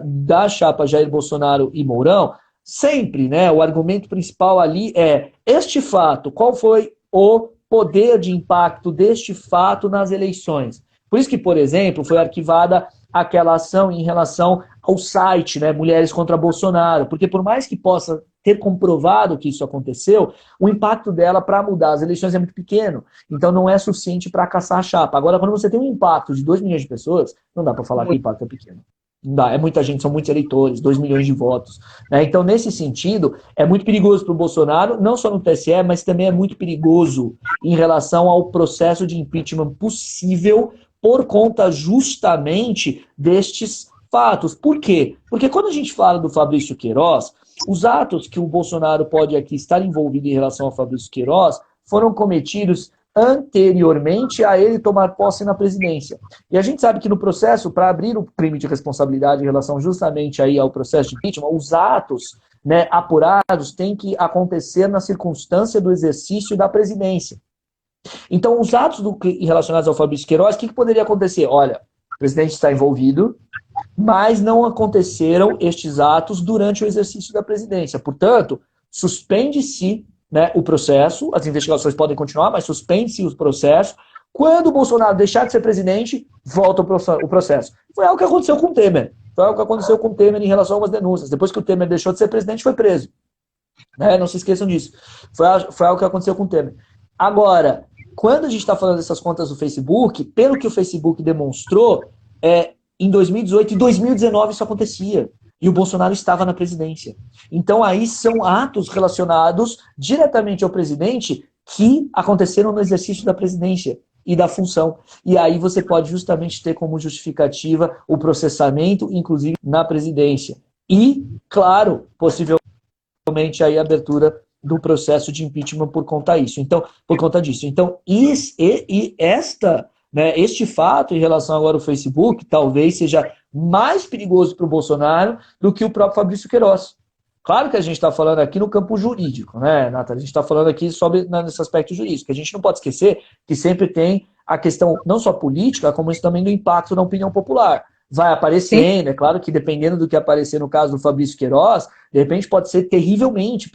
S2: da chapa Jair Bolsonaro e Mourão, sempre, né, o argumento principal ali é este fato, qual foi o poder de impacto deste fato nas eleições. Por isso que, por exemplo, foi arquivada aquela ação em relação ao site, né, Mulheres contra Bolsonaro, porque por mais que possa ter comprovado que isso aconteceu, o impacto dela para mudar as eleições é muito pequeno, então não é suficiente para caçar a chapa. Agora, quando você tem um impacto de 2 milhões de pessoas, não dá para falar que o impacto é pequeno. Não dá, é muita gente, são muitos eleitores, 2 milhões de votos. Né? Então, nesse sentido, é muito perigoso para o Bolsonaro, não só no TSE, mas também é muito perigoso em relação ao processo de impeachment possível por conta justamente destes fatos. Por quê? Porque quando a gente fala do Fabrício Queiroz, os atos que o Bolsonaro pode aqui estar envolvido em relação ao Fabrício Queiroz foram cometidos anteriormente a ele tomar posse na presidência. E a gente sabe que no processo, para abrir o crime de responsabilidade em relação justamente aí ao processo de impeachment, os atos, né, apurados têm que acontecer na circunstância do exercício da presidência. Então, os atos relacionados ao Fabrício Queiroz, o que poderia acontecer? Olha, o presidente está envolvido, mas não aconteceram estes atos durante o exercício da presidência. Portanto, suspende-se, né, o processo, as investigações podem continuar, mas suspende-se o processo. Quando o Bolsonaro deixar de ser presidente, volta o processo. Foi algo que aconteceu com o Temer. Foi algo que aconteceu com o Temer em relação a algumas denúncias. Depois que o Temer deixou de ser presidente, foi preso. Né? Não se esqueçam disso. Foi algo que aconteceu com o Temer. Agora, quando a gente está falando dessas contas do Facebook, pelo que o Facebook demonstrou, em 2018 e 2019 isso acontecia. E o Bolsonaro estava na presidência. Então aí são atos relacionados diretamente ao presidente que aconteceram no exercício da presidência e da função. E aí você pode justamente ter como justificativa o processamento, inclusive na presidência. E, claro, possivelmente aí a abertura do processo de impeachment por conta disso. Então, este fato em relação agora ao Facebook talvez seja mais perigoso para o Bolsonaro do que o próprio Fabrício Queiroz. Claro que a gente está falando aqui no campo jurídico, né, Nathalie? A gente está falando aqui sobre nesse aspecto jurídico. A gente não pode esquecer que sempre tem a questão não só política, como isso também do impacto na opinião popular. Vai aparecendo, é claro que dependendo do que aparecer no caso do Fabrício Queiroz, de repente pode ser terrivelmente,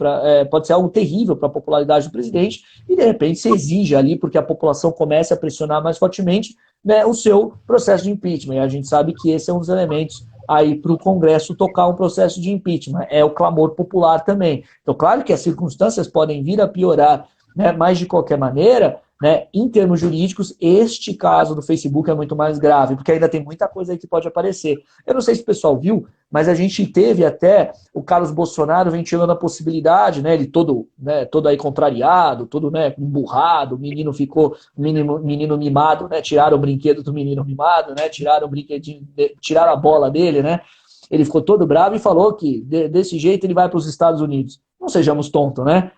S2: pode ser algo terrível para a popularidade do presidente, e de repente se exige ali, porque a população comece a pressionar mais fortemente, né, o seu processo de impeachment. E a gente sabe que esse é um dos elementos aí para o Congresso tocar um processo de impeachment, é o clamor popular também. Então, claro que as circunstâncias podem vir a piorar, né, mas de qualquer maneira, né, em termos jurídicos, este caso do Facebook é muito mais grave, porque ainda tem muita coisa aí que pode aparecer. Eu não sei se o pessoal viu, mas a gente teve até o Carlos Bolsonaro ventilando a possibilidade, né, ele todo aí contrariado, todo, né, emburrado, o menino ficou, menino mimado, né, tiraram o brinquedo do menino mimado, né, tiraram o brinquedinho, tiraram a bola dele, né, ele ficou todo bravo e falou que desse jeito ele vai para os Estados Unidos. Não sejamos tontos, né?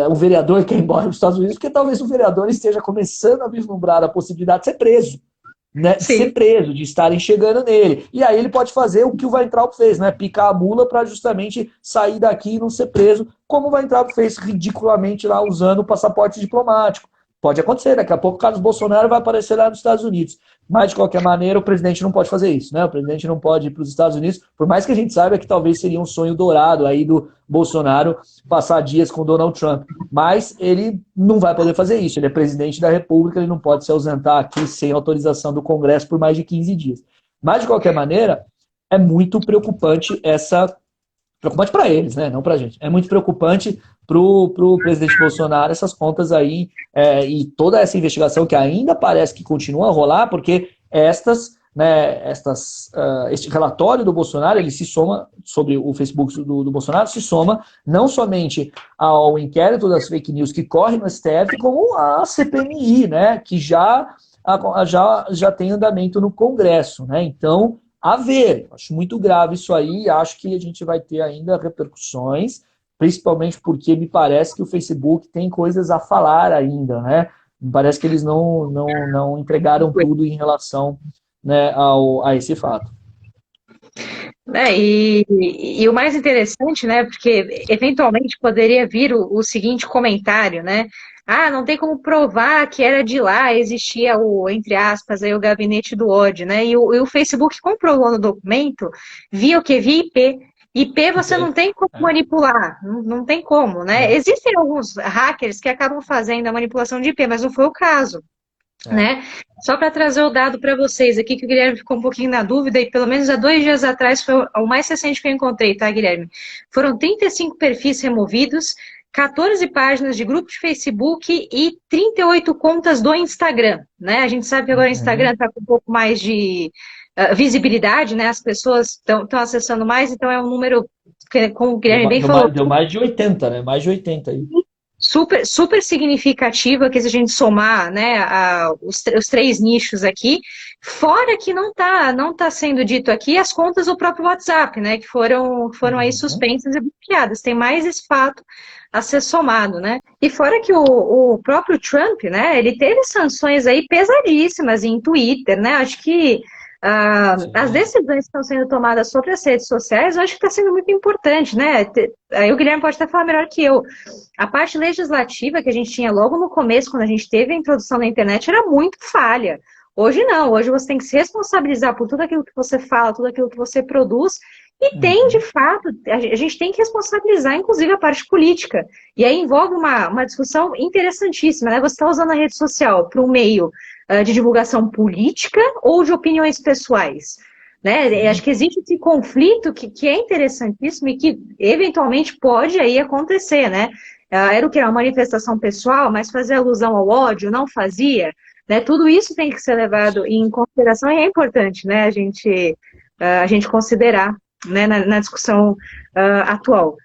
S2: O vereador quer ir embora dos Estados Unidos porque talvez o vereador esteja começando a vislumbrar a possibilidade de ser preso, né? Ser preso, de estarem chegando nele. E aí ele pode fazer o que o Weintraub fez, né? Picar a mula para justamente sair daqui e não ser preso, como o Weintraub fez ridiculamente lá usando o passaporte diplomático. Pode acontecer, daqui a pouco o Carlos Bolsonaro vai aparecer lá nos Estados Unidos. Mas, de qualquer maneira, o presidente não pode fazer isso, né? O presidente não pode ir para os Estados Unidos, por mais que a gente saiba que talvez seria um sonho dourado aí do Bolsonaro passar dias com Donald Trump. Mas ele não vai poder fazer isso. Ele é presidente da República, ele não pode se ausentar aqui sem autorização do Congresso por mais de 15 dias. Mas, de qualquer maneira, é muito preocupante preocupante para eles, né? Não para a gente. É muito preocupante para o presidente Bolsonaro essas contas aí e toda essa investigação que ainda parece que continua a rolar, porque este relatório do Bolsonaro, ele se soma, sobre o Facebook do Bolsonaro, se soma não somente ao inquérito das fake news que corre no STF, como a CPMI, né? Que já tem andamento no Congresso, né? Então, a ver, acho muito grave isso aí, acho que a gente vai ter ainda repercussões, principalmente porque me parece que o Facebook tem coisas a falar ainda, né? Me parece que eles não entregaram tudo em relação, né, a esse fato.
S1: E o mais interessante, né, porque eventualmente poderia vir o seguinte comentário, né? Ah, não tem como provar que era de lá, existia entre aspas, aí, o gabinete do ódio, né? E o Facebook comprovou no documento, via o que? Via IP. IP você não tem como manipular, não tem como, né? Existem alguns hackers que acabam fazendo a manipulação de IP, mas não foi o caso. Né? Só para trazer o dado para vocês aqui, que o Guilherme ficou um pouquinho na dúvida, e pelo menos há 2 dias atrás foi o mais recente que eu encontrei, tá, Guilherme? Foram 35 perfis removidos, 14 páginas de grupo de Facebook e 38 contas do Instagram, né? A gente sabe que agora o Instagram está com um pouco mais de visibilidade, né? As pessoas estão acessando mais, então é um número, como o Guilherme bem falou...
S2: Deu mais de 80, né? Mais de 80 aí.
S1: Super, super significativa, que se a gente somar, né, os 3 nichos aqui, fora que não tá sendo dito aqui as contas do próprio WhatsApp, né, que foram aí suspensas e bloqueadas. Tem mais esse fato a ser somado, né? E fora que o próprio Trump, né, ele teve sanções aí pesadíssimas em Twitter, né? Acho que as decisões que estão sendo tomadas sobre as redes sociais, eu acho que está sendo muito importante, né? Aí o Guilherme pode até falar melhor que eu. A parte legislativa que a gente tinha logo no começo, quando a gente teve a introdução da internet, era muito falha. Hoje não, hoje você tem que se responsabilizar por tudo aquilo que você fala, tudo aquilo que você produz, e tem, de fato, a gente tem que responsabilizar, inclusive, a parte política. E aí envolve uma discussão interessantíssima, né? Você está usando a rede social para um meio de divulgação política ou de opiniões pessoais? Né? Acho que existe esse conflito que é interessantíssimo e que, eventualmente, pode aí acontecer, né? Era o que? Uma manifestação pessoal, mas fazer alusão ao ódio, não fazia? Né? Tudo isso tem que ser levado em consideração e é importante, né, a gente considerar, né, na discussão atual.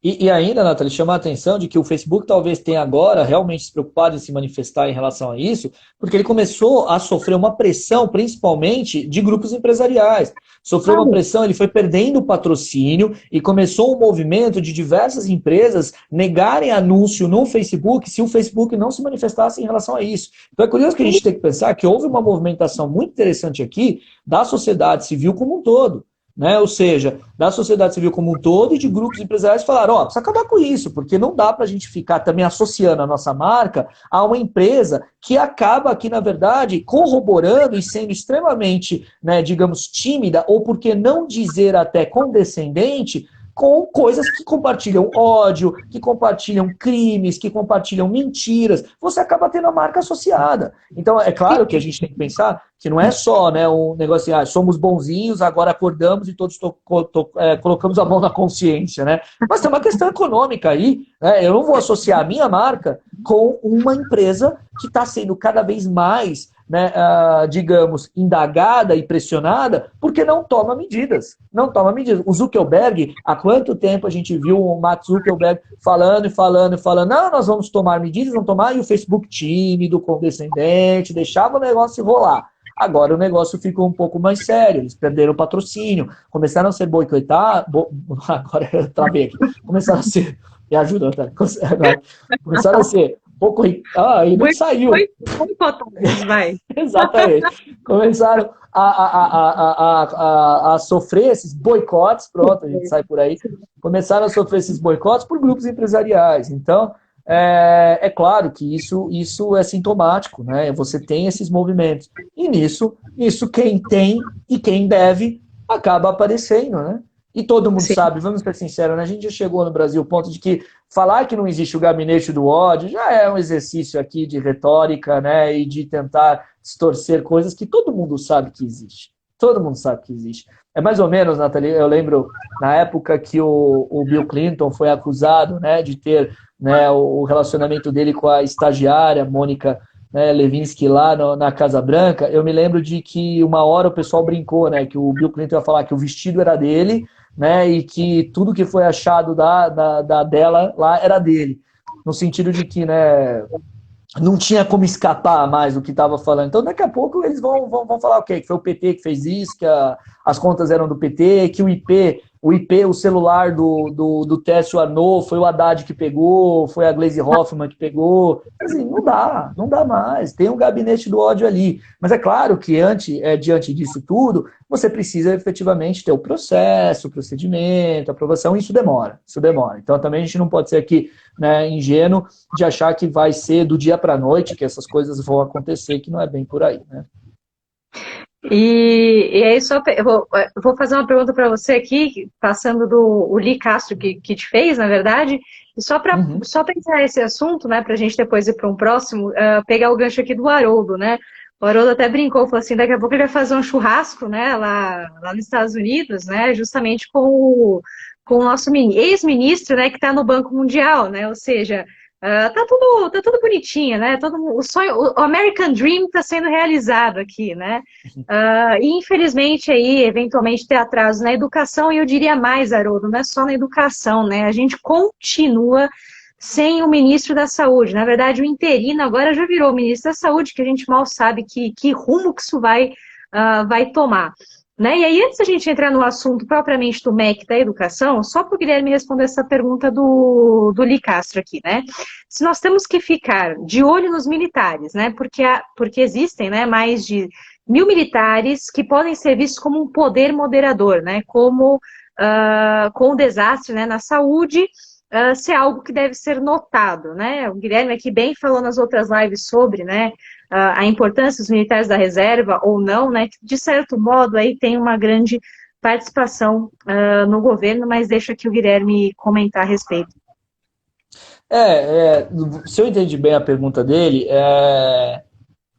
S2: E ainda, Nathalie, chama a atenção de que o Facebook talvez tenha agora realmente se preocupado em se manifestar em relação a isso, porque ele começou a sofrer uma pressão, principalmente de grupos empresariais. Sofreu uma pressão, ele foi perdendo o patrocínio e começou um movimento de diversas empresas negarem anúncio no Facebook se o Facebook não se manifestasse em relação a isso. Então é curioso que a gente tem que pensar que houve uma movimentação muito interessante aqui da sociedade civil como um todo. né? Ou seja, da sociedade civil como um todo e de grupos empresariais falaram, precisa acabar com isso, porque não dá para a gente ficar também associando a nossa marca a uma empresa que acaba aqui, na verdade, corroborando e sendo extremamente, né, digamos, tímida, ou por que não dizer até condescendente, com coisas que compartilham ódio, que compartilham crimes, que compartilham mentiras. Você acaba tendo a marca associada. Então, é claro que a gente tem que pensar que não é só, né, um negócio assim, somos bonzinhos, agora acordamos e todos colocamos a mão na consciência, né? Mas tem uma questão econômica aí, né? Eu não vou associar a minha marca com uma empresa que está sendo cada vez mais, né, digamos, indagada e pressionada, porque não toma medidas. Não toma medidas. O Zuckerberg, há quanto tempo a gente viu o Mark Zuckerberg falando, não, nós vamos tomar medidas, vamos tomar, e o Facebook tímido, condescendente, deixava o negócio rolar. Agora o negócio ficou um pouco mais sério, eles perderam o patrocínio, começaram a ser boicotados, agora eu travei aqui, começaram a ser, me ajuda, tá? Começaram a ser pouco. E não saiu.
S1: Vai.
S2: Exatamente. Começaram a sofrer esses boicotes, pronto, a gente sai por aí. Começaram a sofrer esses boicotes por grupos empresariais. Então, é claro que isso é sintomático, né? Você tem esses movimentos. E nisso quem tem e quem deve acaba aparecendo, né? E todo mundo sabe, vamos ser sinceros, né? A gente já chegou no Brasil ao ponto de que falar que não existe o gabinete do ódio já é um exercício aqui de retórica, né? E de tentar distorcer coisas que todo mundo sabe que existe. Todo mundo sabe que existe. É mais ou menos, Nathalie, eu lembro na época que o Bill Clinton foi acusado, né, de ter, né, o relacionamento dele com a estagiária, Mônica, né, Lewinsky, lá na Casa Branca. Eu me lembro de que uma hora o pessoal brincou, né, que o Bill Clinton ia falar que o vestido era dele, né, e que tudo que foi achado dela lá era dele. No sentido de que, né, não tinha como escapar mais do que estava falando. Então, daqui a pouco, eles vão falar o quê? Que foi o PT que fez isso, que as contas eram do PT, que o celular do Tércio Arnaud foi o Haddad que pegou, foi a Gleisi Hoffmann que pegou. Assim, não dá mais. Tem um gabinete do ódio ali. Mas é claro que diante disso tudo, você precisa efetivamente ter o processo, o procedimento, a aprovação, e isso demora. Então, também a gente não pode ser aqui, né, ingênuo de achar que vai ser do dia para a noite que essas coisas vão acontecer, que não é bem por aí, né?
S1: E aí, eu vou fazer uma pergunta para você aqui, passando o Lee Castro que te fez, na verdade, e só para encerrar esse assunto, né, para a gente depois ir para um próximo, pegar o gancho aqui do Haroldo, né? O Haroldo até brincou, falou assim, daqui a pouco ele vai fazer um churrasco, né, lá nos Estados Unidos, né, justamente com o nosso ex-ministro, né, que está no Banco Mundial, né, ou seja, tá tudo bonitinho, né? O sonho, o American Dream está sendo realizado aqui, né? E infelizmente aí, eventualmente, ter atraso na educação, e eu diria mais, Haroldo, não é só na educação, né? A gente continua sem o ministro da Saúde. Na verdade, o interino agora já virou o ministro da Saúde, que a gente mal sabe que rumo que isso vai tomar. Né? E aí, antes da gente entrar no assunto propriamente do MEC da educação, só para o Guilherme responder essa pergunta do Lee Castro aqui, né? Se nós temos que ficar de olho nos militares, né? Porque existem, né, mais de 1.000 militares que podem ser vistos como um poder moderador, né? Como com o desastre, né, na saúde, ser algo que deve ser notado, né? O Guilherme aqui bem falou nas outras lives sobre, né, a importância dos militares da reserva ou não, né, que de certo modo aí tem uma grande participação no governo, mas deixa aqui o Guilherme comentar a respeito.
S2: Se eu entendi bem a pergunta dele,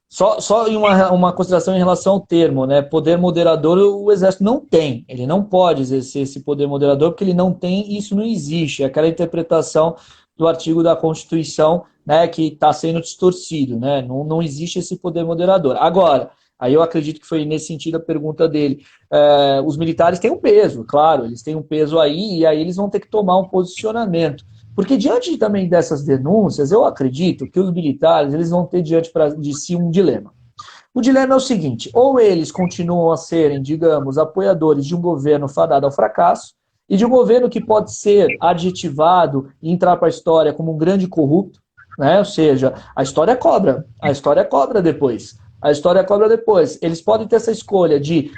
S2: só em uma consideração em relação ao termo, né? Poder moderador o Exército não tem, ele não pode exercer esse poder moderador porque ele não tem, e isso não existe, é aquela interpretação do artigo da Constituição, né, que está sendo distorcido, né? Não existe esse poder moderador. Agora, aí eu acredito que foi nesse sentido a pergunta dele. Os militares têm um peso, claro, eles têm um peso aí, e aí eles vão ter que tomar um posicionamento. Porque diante também dessas denúncias, eu acredito que os militares eles vão ter diante de si um dilema. O dilema é o seguinte, ou eles continuam a serem, digamos, apoiadores de um governo fadado ao fracasso, e de um governo que pode ser adjetivado e entrar para a história como um grande corrupto, né? Ou seja, a história cobra depois. A história cobra depois. Eles podem ter essa escolha de,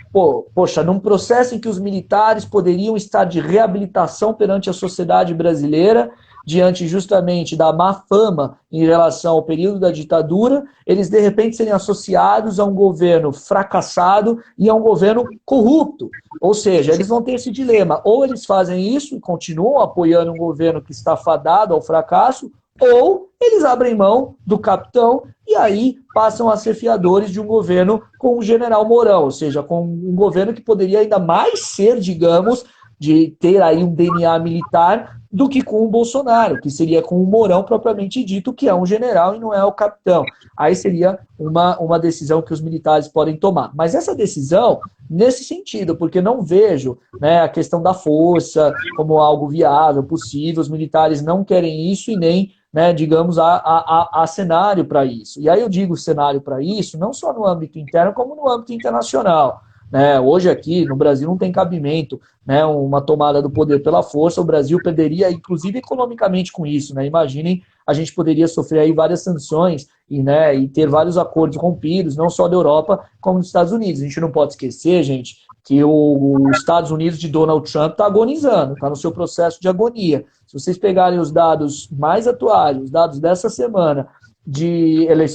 S2: poxa, num processo em que os militares poderiam estar de reabilitação perante a sociedade brasileira, diante justamente da má fama em relação ao período da ditadura, eles de repente serem associados a um governo fracassado e a um governo corrupto. Ou seja, eles vão ter esse dilema. Ou eles fazem isso e continuam apoiando um governo que está fadado ao fracasso, ou eles abrem mão do capitão e aí passam a ser fiadores de um governo com o general Mourão, ou seja, com um governo que poderia ainda mais ser, digamos, de ter aí um DNA militar do que com o Bolsonaro, que seria com o Mourão propriamente dito, que é um general e não é o capitão. Aí seria uma decisão que os militares podem tomar. Mas essa decisão, nesse sentido, porque não vejo, né, a questão da força como algo viável, possível, os militares não querem isso e nem, né, digamos, há cenário para isso. E aí eu digo cenário para isso, não só no âmbito interno, como no âmbito internacional. Né? Hoje aqui no Brasil não tem cabimento, né, uma tomada do poder pela força, o Brasil perderia, inclusive economicamente com isso. Né? Imaginem, a gente poderia sofrer aí várias sanções e ter vários acordos rompidos, não só da Europa, como dos Estados Unidos. A gente não pode esquecer, gente, que os Estados Unidos de Donald Trump está agonizando, está no seu processo de agonia. Se vocês pegarem os dados mais atuais, os dados dessa semana,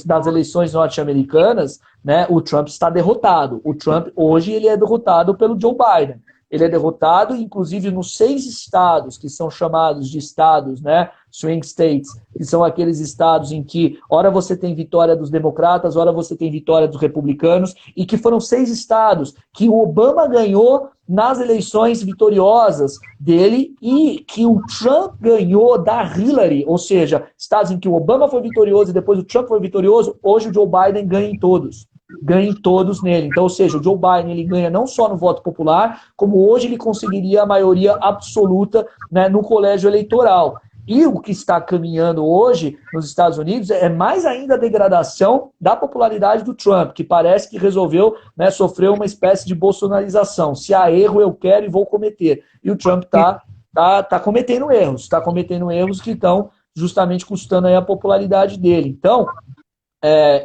S2: das eleições norte-americanas, né, o Trump está derrotado. O Trump, hoje, ele é derrotado pelo Joe Biden. Ele é derrotado, inclusive, nos 6 estados, que são chamados de estados, né, swing states, que são aqueles estados em que, ora você tem vitória dos democratas, ora você tem vitória dos republicanos, e que foram 6 estados que o Obama ganhou nas eleições vitoriosas dele e que o Trump ganhou da Hillary, ou seja, estados em que o Obama foi vitorioso e depois o Trump foi vitorioso, hoje o Joe Biden ganha em todos. Ganha todos nele. Então, ou seja, o Joe Biden ele ganha não só no voto popular, como hoje ele conseguiria a maioria absoluta, né, no colégio eleitoral. E o que está caminhando hoje nos Estados Unidos é mais ainda a degradação da popularidade do Trump, que parece que resolveu, né, sofrer uma espécie de bolsonarização. Se há erro, eu quero e vou cometer. E o Trump está cometendo erros que estão justamente custando aí a popularidade dele. Então,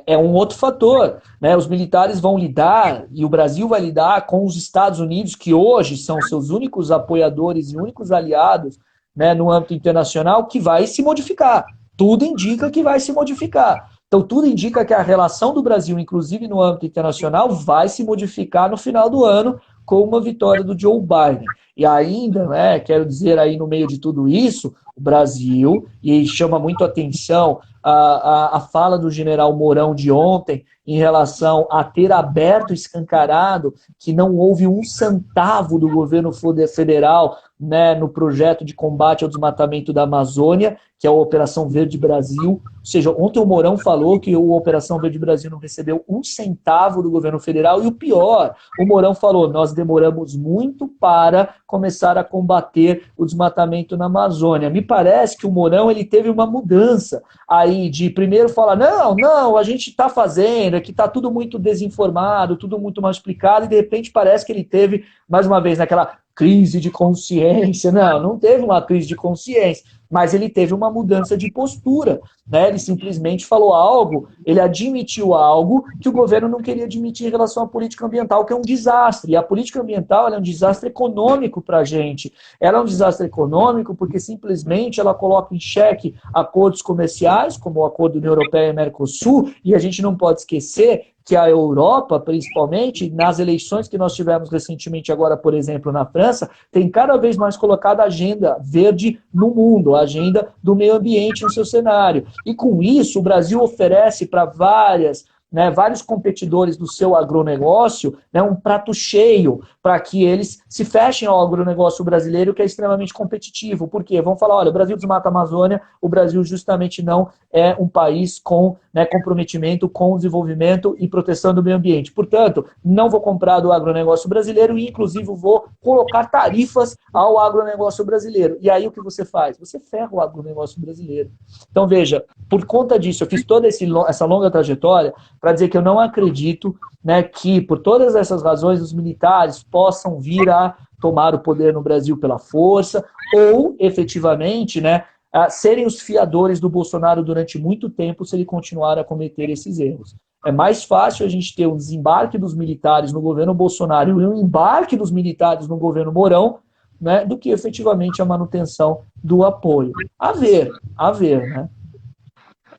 S2: é um outro fator, né? Os militares vão lidar, e o Brasil vai lidar com os Estados Unidos, que hoje são seus únicos apoiadores e únicos aliados, né, no âmbito internacional, que vai se modificar. Tudo indica que vai se modificar. Então, tudo indica que a relação do Brasil, inclusive no âmbito internacional, vai se modificar no final do ano com uma vitória do Joe Biden. E ainda, né, quero dizer aí no meio de tudo isso, o Brasil, e chama muito atenção a fala do general Mourão de ontem em relação a ter aberto, escancarado, que não houve um centavo do governo federal, né, no projeto de combate ao desmatamento da Amazônia, que é a Operação Verde Brasil. Ou seja, ontem o Mourão falou que a Operação Verde Brasil não recebeu um centavo do governo federal, e o pior, o Mourão falou, nós demoramos muito para começar a combater o desmatamento na Amazônia. Me parece que o Mourão ele teve uma mudança aí de primeiro falar, não, a gente está fazendo, é que está tudo muito desinformado, tudo muito mal explicado, e de repente parece que ele teve, mais uma vez, naquela crise de consciência. Não teve uma crise de consciência, mas ele teve uma mudança de postura, né? Ele simplesmente falou algo, ele admitiu algo que o governo não queria admitir em relação à política ambiental, que é um desastre. E a política ambiental ela é um desastre econômico para a gente. Ela é um desastre econômico porque simplesmente ela coloca em xeque acordos comerciais, como o acordo União Europeia e Mercosul, e a gente não pode esquecer que a Europa, principalmente, nas eleições que nós tivemos recentemente agora, por exemplo, na França, tem cada vez mais colocado a agenda verde no mundo, a agenda do meio ambiente no seu cenário. E com isso, o Brasil oferece para vários competidores do seu agronegócio, né, um prato cheio para que eles se fechem ao agronegócio brasileiro, que é extremamente competitivo. Por quê? Vão falar, olha, o Brasil desmata a Amazônia, o Brasil justamente não é um país com, né, comprometimento com o desenvolvimento e proteção do meio ambiente. Portanto, não vou comprar do agronegócio brasileiro e, inclusive, vou colocar tarifas ao agronegócio brasileiro. E aí o que você faz? Você ferra o agronegócio brasileiro. Então, veja, por conta disso, eu fiz toda essa longa trajetória para dizer que eu não acredito, né, que, por todas essas razões, os militares possam vir a tomar o poder no Brasil pela força ou, efetivamente, né, serem os fiadores do Bolsonaro durante muito tempo se ele continuar a cometer esses erros. É mais fácil a gente ter um desembarque dos militares no governo Bolsonaro e um embarque dos militares no governo Mourão, né, do que efetivamente a manutenção do apoio. A ver, né?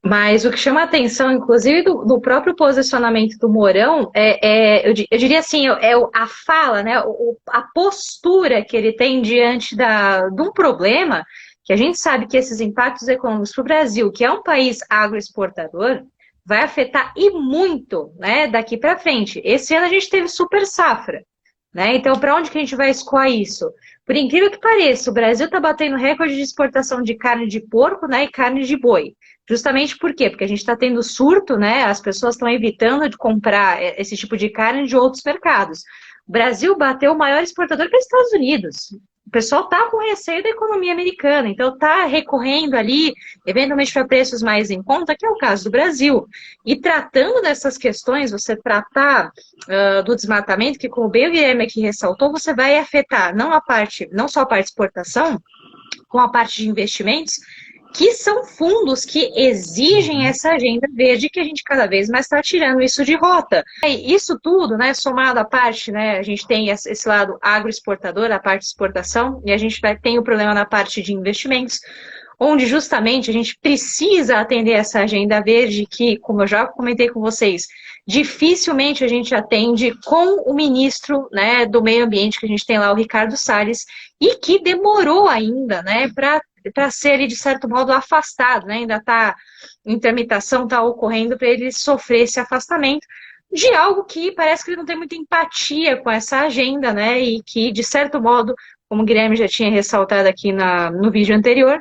S1: Mas o que chama a atenção, inclusive, do próprio posicionamento do Mourão, eu diria assim, a fala, né, a postura que ele tem diante de um problema, que a gente sabe que esses impactos econômicos para o Brasil, que é um país agroexportador, vai afetar e muito, né, daqui para frente. Esse ano a gente teve super safra, né? Então, para onde que a gente vai escoar isso? Por incrível que pareça, o Brasil está batendo recorde de exportação de carne de porco, né, e carne de boi. Justamente por quê? Porque a gente está tendo surto, né? As pessoas estão evitando de comprar esse tipo de carne de outros mercados. O Brasil bateu o maior exportador para os Estados Unidos. O pessoal está com receio da economia americana, então está recorrendo ali, eventualmente para preços mais em conta, que é o caso do Brasil. E tratando dessas questões, você tratar do desmatamento, que como bem o Guilherme aqui ressaltou, você vai afetar não só a parte de exportação, com a parte de investimentos, que são fundos que exigem essa agenda verde que a gente cada vez mais está tirando isso de rota. E isso tudo, né, somado à parte, né, a gente tem esse lado agroexportador, a parte de exportação, e a gente tem o problema na parte de investimentos, onde justamente a gente precisa atender essa agenda verde que, como eu já comentei com vocês, dificilmente a gente atende com o ministro, né, do meio ambiente, que a gente tem lá, o Ricardo Salles, e que demorou ainda, né, para ser, de certo modo, afastado, né? Ainda está em tramitação, está ocorrendo para ele sofrer esse afastamento de algo que parece que ele não tem muita empatia com essa agenda, né? E que, de certo modo, como o Guilherme já tinha ressaltado aqui no vídeo anterior,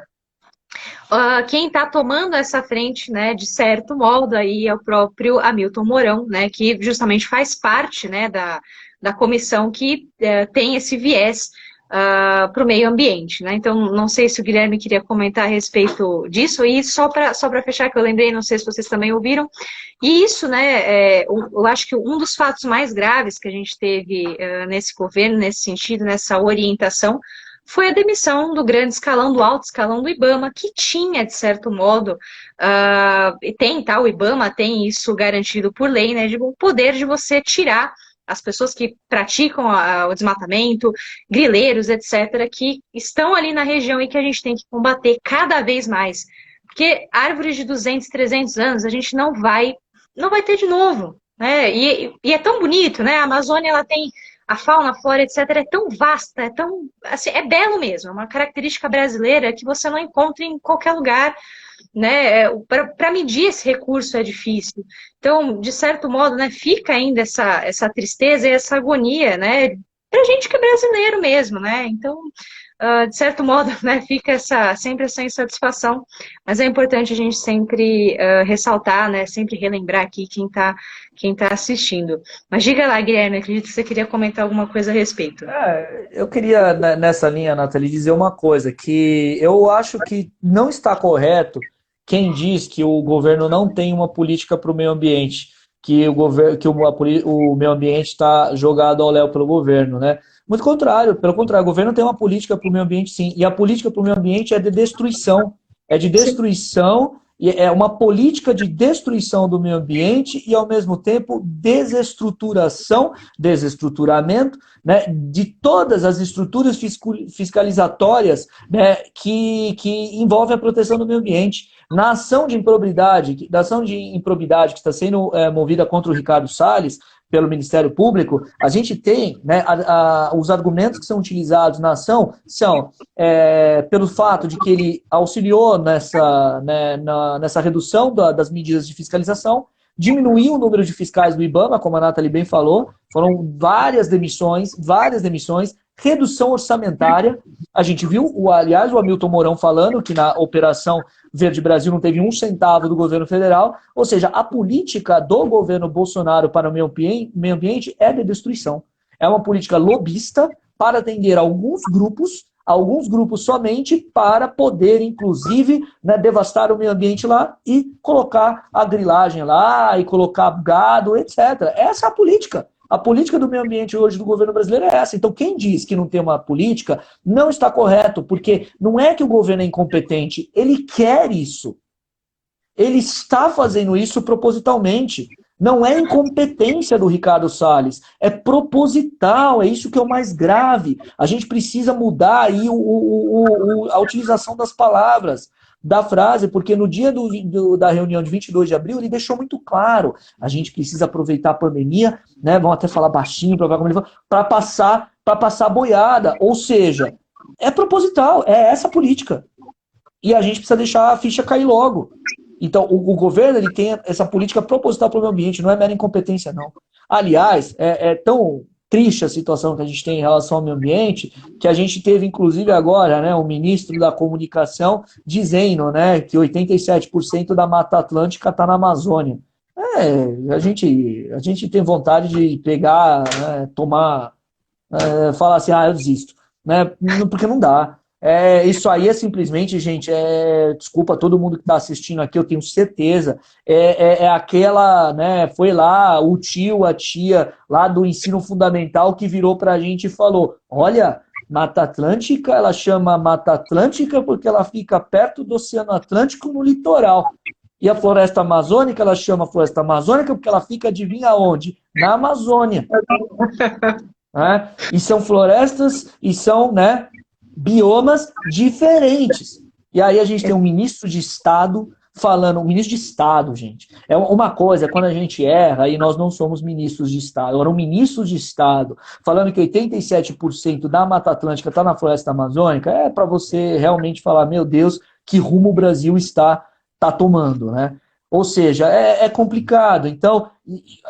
S1: quem está tomando essa frente, né, de certo modo, aí é o próprio Hamilton Mourão, né, que justamente faz parte, né, da comissão que tem esse viés para o meio ambiente, né? Então, não sei se o Guilherme queria comentar a respeito disso, e só para fechar, que eu lembrei, não sei se vocês também ouviram, e isso, né, eu acho que um dos fatos mais graves que a gente teve nesse governo, nesse sentido, nessa orientação, foi a demissão do grande escalão, do alto escalão do IBAMA, que tinha, de certo modo, o IBAMA tem isso garantido por lei, né, o poder de você tirar as pessoas que praticam o desmatamento, grileiros, etc., que estão ali na região e que a gente tem que combater cada vez mais. Porque árvores de 200, 300 anos a gente não vai ter de novo, né? E é tão bonito, né? A Amazônia, ela tem a fauna, a flora, etc., é tão vasta, é tão, assim, é belo mesmo, é uma característica brasileira que você não encontra em qualquer lugar, né? Para medir esse recurso é difícil. Então, de certo modo, né, fica ainda essa tristeza e essa agonia, né, para gente que é brasileiro mesmo, né? Então, de certo modo, né, fica sempre essa insatisfação, mas é importante a gente sempre ressaltar, né, sempre relembrar aqui quem tá assistindo. Mas diga lá, Guilherme, acredito que você queria comentar alguma coisa a respeito.
S2: Eu queria, nessa linha, Nathalie, dizer uma coisa, que eu acho que não está correto quem diz que o governo não tem uma política para o meio ambiente, que o meio ambiente está jogado ao léu pelo governo, né? Muito contrário, pelo contrário, o governo tem uma política para o meio ambiente, sim, e a política para o meio ambiente é de destruição, e é uma política de destruição do meio ambiente e, ao mesmo tempo, desestruturamento, né, de todas as estruturas fiscalizatórias, né, que envolvem a proteção do meio ambiente. Na ação de improbidade que está sendo movida contra o Ricardo Salles, pelo Ministério Público, a gente tem, né, os argumentos que são utilizados na ação são pelo fato de que ele auxiliou nessa redução das medidas de fiscalização, diminuiu o número de fiscais do IBAMA, como a Nathalie bem falou, foram várias demissões, redução orçamentária. A gente viu, aliás, o Hamilton Mourão falando que na Operação Verde Brasil não teve um centavo do governo federal, ou seja, a política do governo Bolsonaro para o meio ambiente é de destruição. É uma política lobista para atender alguns grupos somente para poder, inclusive, né, devastar o meio ambiente lá e colocar a grilagem lá, e colocar gado, etc. Essa é a política. A política do meio ambiente hoje do governo brasileiro é essa. Então, quem diz que não tem uma política não está correto, porque não é que o governo é incompetente, ele quer isso. Ele está fazendo isso propositalmente. Não é incompetência do Ricardo Salles, é proposital, é isso que é o mais grave. A gente precisa mudar aí a utilização das palavras, da frase, porque no dia da reunião de 22 de abril ele deixou muito claro, a gente precisa aproveitar a pandemia, né, vamos até falar baixinho para passar a boiada, ou seja, é proposital, é essa a política. E a gente precisa deixar a ficha cair logo. Então, o governo ele tem essa política proposital para o meio ambiente, não é mera incompetência, não. Aliás, é tão triste a situação que a gente tem em relação ao meio ambiente, que a gente teve, inclusive, agora, né, o ministro da Comunicação dizendo, né, que 87% da Mata Atlântica está na Amazônia. A gente tem vontade de pegar, né, tomar, falar assim, eu desisto, né, porque não dá. Isso aí é simplesmente, gente, desculpa todo mundo que está assistindo aqui, eu tenho certeza, aquela, né, foi lá o tio, a tia lá do ensino fundamental que virou para a gente e falou, olha, Mata Atlântica, ela chama Mata Atlântica porque ela fica perto do Oceano Atlântico no litoral. E a Floresta Amazônica, ela chama Floresta Amazônica porque ela fica, adivinha onde? Na Amazônia. Né? E são florestas e são, né, biomas diferentes. E aí a gente tem um ministro de Estado falando, um ministro de Estado, gente. É uma coisa, quando a gente erra, aí nós não somos ministros de Estado, agora um ministro de Estado falando que 87% da Mata Atlântica está na Floresta Amazônica, é para você realmente falar, meu Deus, que rumo o Brasil está tomando, né? Ou seja, é complicado. Então,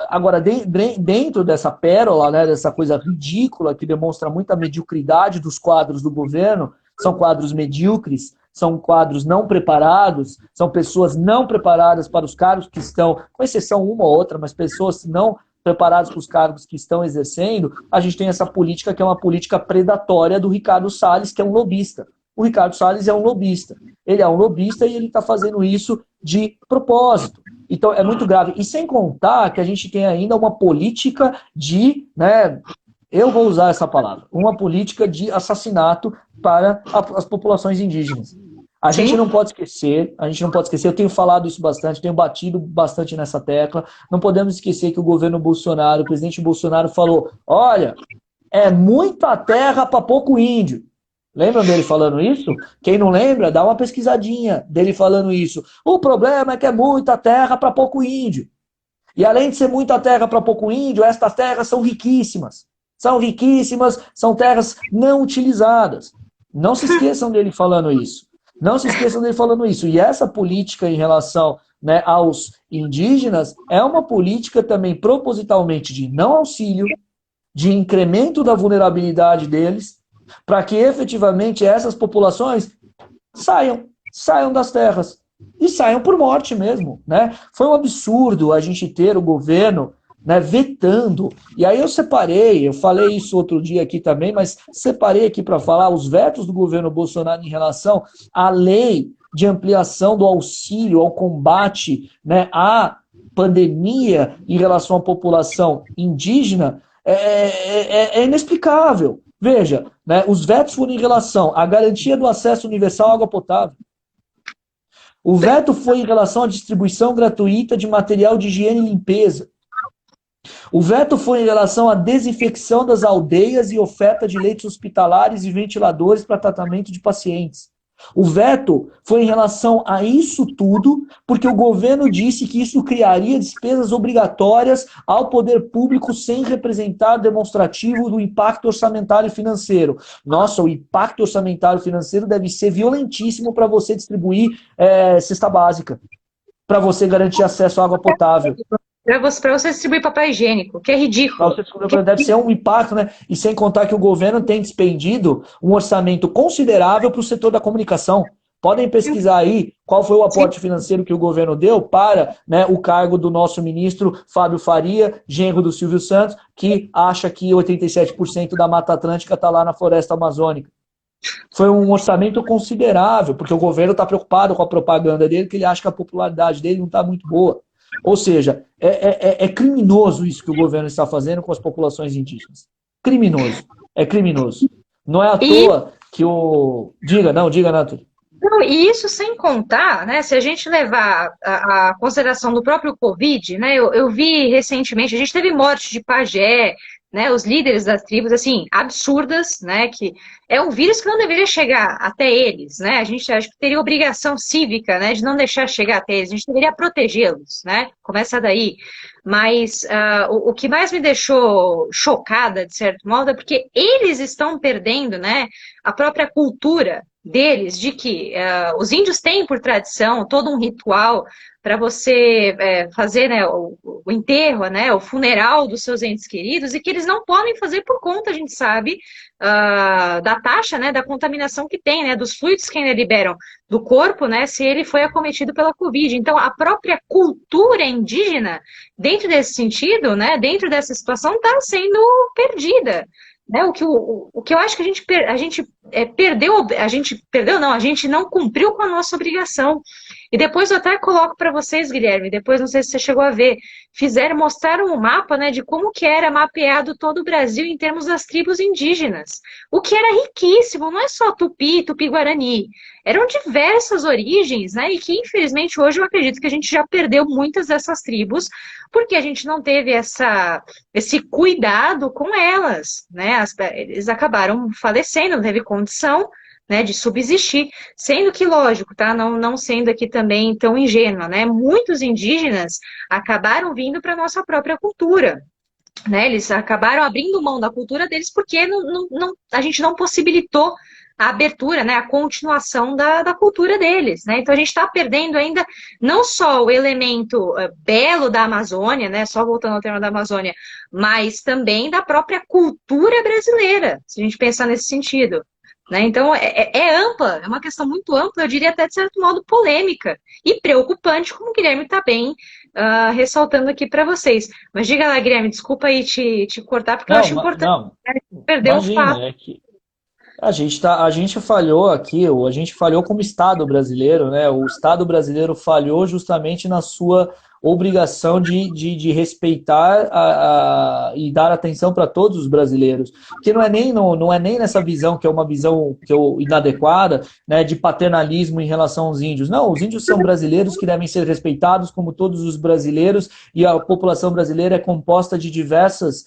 S2: agora, dentro dessa pérola, né, dessa coisa ridícula que demonstra muita mediocridade dos quadros do governo, são quadros medíocres, são quadros não preparados, são pessoas não preparadas para os cargos que estão, com exceção uma ou outra, mas pessoas não preparadas para os cargos que estão exercendo, a gente tem essa política que é uma política predatória do Ricardo Salles, que é um lobista. O Ricardo Salles é um lobista. Ele é um lobista e ele está fazendo isso de propósito. Então, é muito grave. E sem contar que a gente tem ainda uma política de, né, eu vou usar essa palavra, uma política de assassinato para as populações indígenas. A gente não pode esquecer, eu tenho falado isso bastante, tenho batido bastante nessa tecla, não podemos esquecer que o governo Bolsonaro, o presidente Bolsonaro falou, olha, é muita terra para pouco índio. Lembram dele falando isso? Quem não lembra, dá uma pesquisadinha dele falando isso. O problema é que é muita terra para pouco índio. E além de ser muita terra para pouco índio, estas terras são riquíssimas. São riquíssimas, são terras não utilizadas. Não se esqueçam dele falando isso. Não se esqueçam dele falando isso. E essa política em relação, né, aos indígenas é uma política também propositalmente de não auxílio, de incremento da vulnerabilidade deles, para que efetivamente essas populações saiam das terras. E saiam por morte mesmo. Né? Foi um absurdo a gente ter o governo, né, vetando. E aí eu falei isso outro dia aqui também, mas separei aqui para falar os vetos do governo Bolsonaro em relação à lei de ampliação do auxílio ao combate, né, à pandemia em relação à população indígena é inexplicável. Veja, né, os vetos foram em relação à garantia do acesso universal à água potável. O veto foi em relação à distribuição gratuita de material de higiene e limpeza. O veto foi em relação à desinfecção das aldeias e oferta de leitos hospitalares e ventiladores para tratamento de pacientes. O veto foi em relação a isso tudo, porque o governo disse que isso criaria despesas obrigatórias ao poder público sem representar demonstrativo do impacto orçamentário e financeiro. Nossa, o impacto orçamentário e financeiro deve ser violentíssimo para você distribuir cesta básica, para você garantir acesso à água potável.
S1: Para você distribuir papel higiênico, que é ridículo.
S2: Deve ser um impacto, né? E sem contar que o governo tem despendido um orçamento considerável para o setor da comunicação. Podem pesquisar aí qual foi o aporte financeiro que o governo deu para, né, o cargo do nosso ministro Fábio Faria, genro do Silvio Santos, que acha que 87% da Mata Atlântica está lá na floresta amazônica. Foi um orçamento considerável, porque o governo está preocupado com a propaganda dele, que ele acha que a popularidade dele não está muito boa. Ou seja, é criminoso isso que o governo está fazendo com as populações indígenas. Criminoso. É criminoso. Não é à toa que o... Diga, Nathalie.
S1: Não, e isso sem contar, né, se a gente levar a consideração do próprio Covid, né, eu vi recentemente, a gente teve morte de pajé, né, os líderes das tribos, assim, absurdas, né, que é um vírus que não deveria chegar até eles, né, a gente acho que teria obrigação cívica, né, de não deixar chegar até eles, a gente deveria protegê-los, né, começa daí, mas o que mais me deixou chocada, de certo modo, é porque eles estão perdendo, né, a própria cultura deles, de que os índios têm por tradição todo um ritual para você fazer, né, o enterro, né, o funeral dos seus entes queridos, e que eles não podem fazer por conta, a gente sabe, da taxa, né, da contaminação que tem, né, dos fluidos que ainda liberam do corpo, né, se ele foi acometido pela Covid. Então, a própria cultura indígena, dentro desse sentido, né, dentro dessa situação, está sendo perdida. Né, o que eu acho que a gente não cumpriu com a nossa obrigação. E depois eu até coloco para vocês, Guilherme, depois não sei se você chegou a ver, mostraram um mapa, né, de como que era mapeado todo o Brasil em termos das tribos indígenas. O que era riquíssimo, não é só Tupi, Tupi-Guarani, eram diversas origens, né, e que infelizmente hoje eu acredito que a gente já perdeu muitas dessas tribos, porque a gente não teve esse cuidado com elas, né, eles acabaram falecendo, não teve condição, né, de subsistir, sendo que, lógico, tá, não sendo aqui também tão ingênua, né, muitos indígenas acabaram vindo para a nossa própria cultura, né, eles acabaram abrindo mão da cultura deles porque a gente não possibilitou a abertura, né, a continuação da cultura deles, né, então a gente está perdendo ainda não só o elemento belo da Amazônia, né, só voltando ao tema da Amazônia, mas também da própria cultura brasileira, se a gente pensar nesse sentido. Né? Então, é ampla, é uma questão muito ampla, eu diria até de certo modo polêmica e preocupante, como o Guilherme está bem ressaltando aqui para vocês. Mas diga lá, Guilherme, desculpa aí te cortar, porque eu
S2: Não,
S1: acho importante,
S2: não,
S1: né, perder o
S2: imagina,
S1: fato.
S2: é que a gente falhou aqui, a gente falhou como Estado brasileiro, né? O Estado brasileiro falhou justamente na sua obrigação de respeitar e dar atenção para todos os brasileiros. Que não é nem nessa visão que é uma visão inadequada, né, de paternalismo em relação aos índios. Não, os índios são brasileiros que devem ser respeitados como todos os brasileiros, e a população brasileira é composta de diversas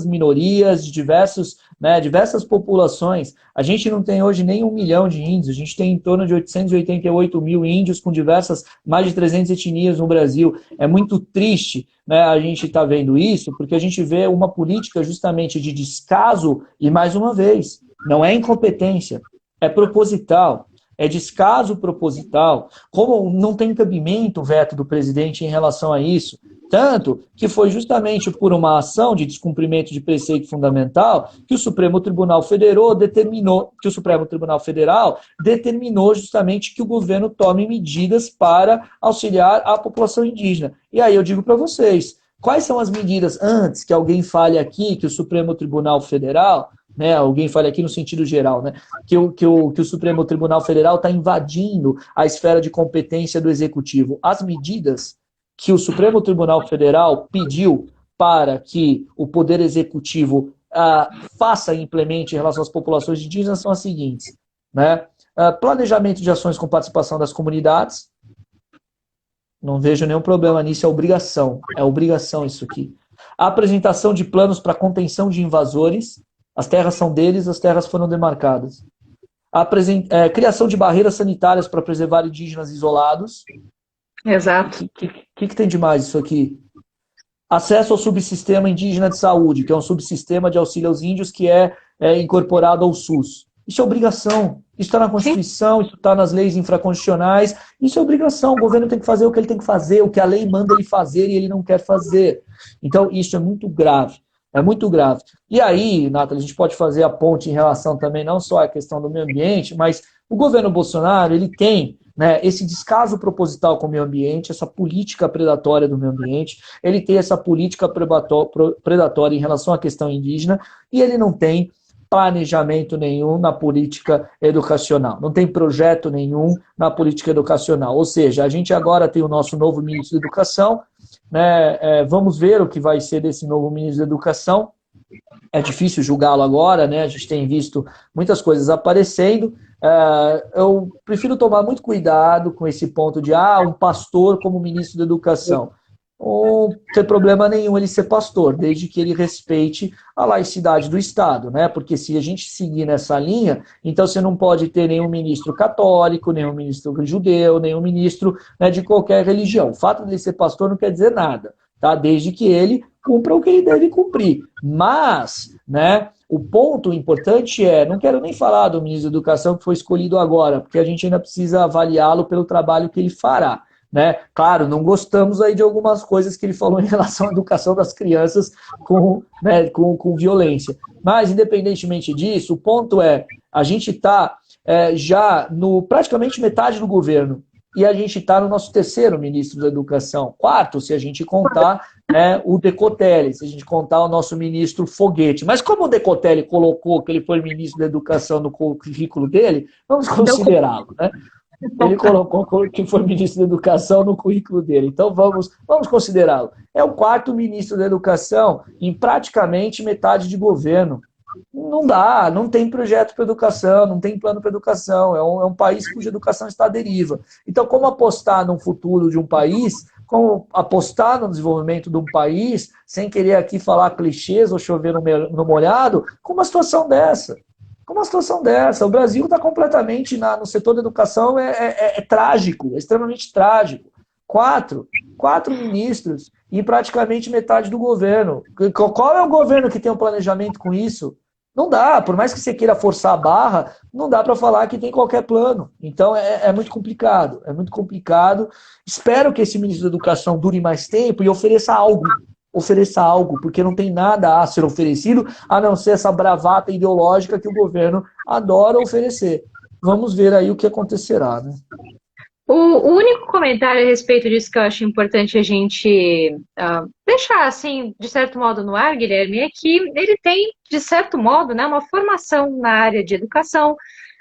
S2: minorias, de diversas populações. A gente não tem hoje nem 1 milhão de índios, a gente tem em torno de 888 mil índios com mais de 300 etnias no Brasil. É muito triste, né, a gente estar vendo isso, porque a gente vê uma política justamente de descaso, e mais uma vez, não é incompetência, é proposital. É descaso proposital. Como não tem cabimento o veto do presidente em relação a isso, tanto que foi justamente por uma ação de descumprimento de preceito fundamental que o Supremo Tribunal Federal determinou justamente que o governo tome medidas para auxiliar a população indígena. E aí eu digo para vocês, quais são as medidas antes que alguém fale aqui que o Supremo Tribunal Federal, né, alguém fale aqui no sentido geral, né, que o Supremo Tribunal Federal está invadindo a esfera de competência do Executivo? As medidas que o Supremo Tribunal Federal pediu para que o Poder Executivo faça e implemente em relação às populações indígenas são as seguintes, né? Planejamento de ações com participação das comunidades, não vejo nenhum problema nisso, é obrigação isso aqui. A apresentação de planos para contenção de invasores, as terras são deles, as terras foram demarcadas. Criação de barreiras sanitárias para preservar indígenas isolados.
S1: Exato.
S2: O que tem de mais isso aqui? Acesso ao subsistema indígena de saúde, que é um subsistema de auxílio aos índios que é incorporado ao SUS. Isso é obrigação. Isso está na Constituição, isso está nas leis infraconstitucionais. Isso é obrigação. O governo tem que fazer o que ele tem que fazer, o que a lei manda ele fazer e ele não quer fazer. Então, isso é muito grave. É muito grave. E aí, Nathalie, a gente pode fazer a ponte em relação também não só à questão do meio ambiente, mas o governo Bolsonaro, ele tem, né, esse descaso proposital com o meio ambiente, essa política predatória do meio ambiente, ele tem essa política predatória em relação à questão indígena, e ele não tem planejamento nenhum na política educacional, não tem projeto nenhum na política educacional. Ou seja, a gente agora tem o nosso novo ministro da Educação, né, vamos ver o que vai ser desse novo ministro da Educação. É difícil julgá-lo agora, né? A gente tem visto muitas coisas aparecendo, Eu prefiro tomar muito cuidado com esse ponto de um pastor como ministro da Educação. Não tem problema nenhum ele ser pastor, desde que ele respeite a laicidade do Estado, né? Porque se a gente seguir nessa linha, então você não pode ter nenhum ministro católico, nenhum ministro judeu, nenhum ministro, né, de qualquer religião. O fato de ele ser pastor não quer dizer nada, tá? Desde que ele cumpra o que ele deve cumprir. Mas, né, o ponto importante não quero nem falar do ministro da Educação que foi escolhido agora, porque a gente ainda precisa avaliá-lo pelo trabalho que ele fará. Né? Claro, não gostamos aí de algumas coisas que ele falou em relação à educação das crianças com violência. Mas, independentemente disso, o ponto a gente está já no praticamente metade do governo e a gente está no nosso terceiro ministro da Educação. Quarto, se a gente contar o Decotelli, se a gente contar o nosso ministro Foguete. Mas como o Decotelli colocou que ele foi ministro da Educação no currículo dele, vamos considerá-lo, né? Ele colocou que foi ministro da Educação no currículo dele. Então vamos considerá-lo. É o quarto ministro da Educação em praticamente metade de governo. Não dá, não tem projeto para educação, não tem plano para educação. É um país cuja educação está à deriva. Então, como apostar no futuro de um país, como apostar no desenvolvimento de um país, sem querer aqui falar clichês ou chover no molhado, com uma situação dessa? Uma situação dessa. O Brasil está completamente no setor da educação, é trágico, é extremamente trágico. Quatro ministros e praticamente metade do governo. Qual é o governo que tem um planejamento com isso? Não dá, por mais que você queira forçar a barra, não dá para falar que tem qualquer plano. Então é muito complicado, é muito complicado. Espero que esse ministro da Educação dure mais tempo e ofereça algo, porque não tem nada a ser oferecido, a não ser essa bravata ideológica que o governo adora oferecer. Vamos ver aí o que acontecerá, né?
S1: O único comentário a respeito disso que eu acho importante a gente deixar, assim, de certo modo no ar, Guilherme, é que ele tem, de certo modo, né, uma formação na área de educação,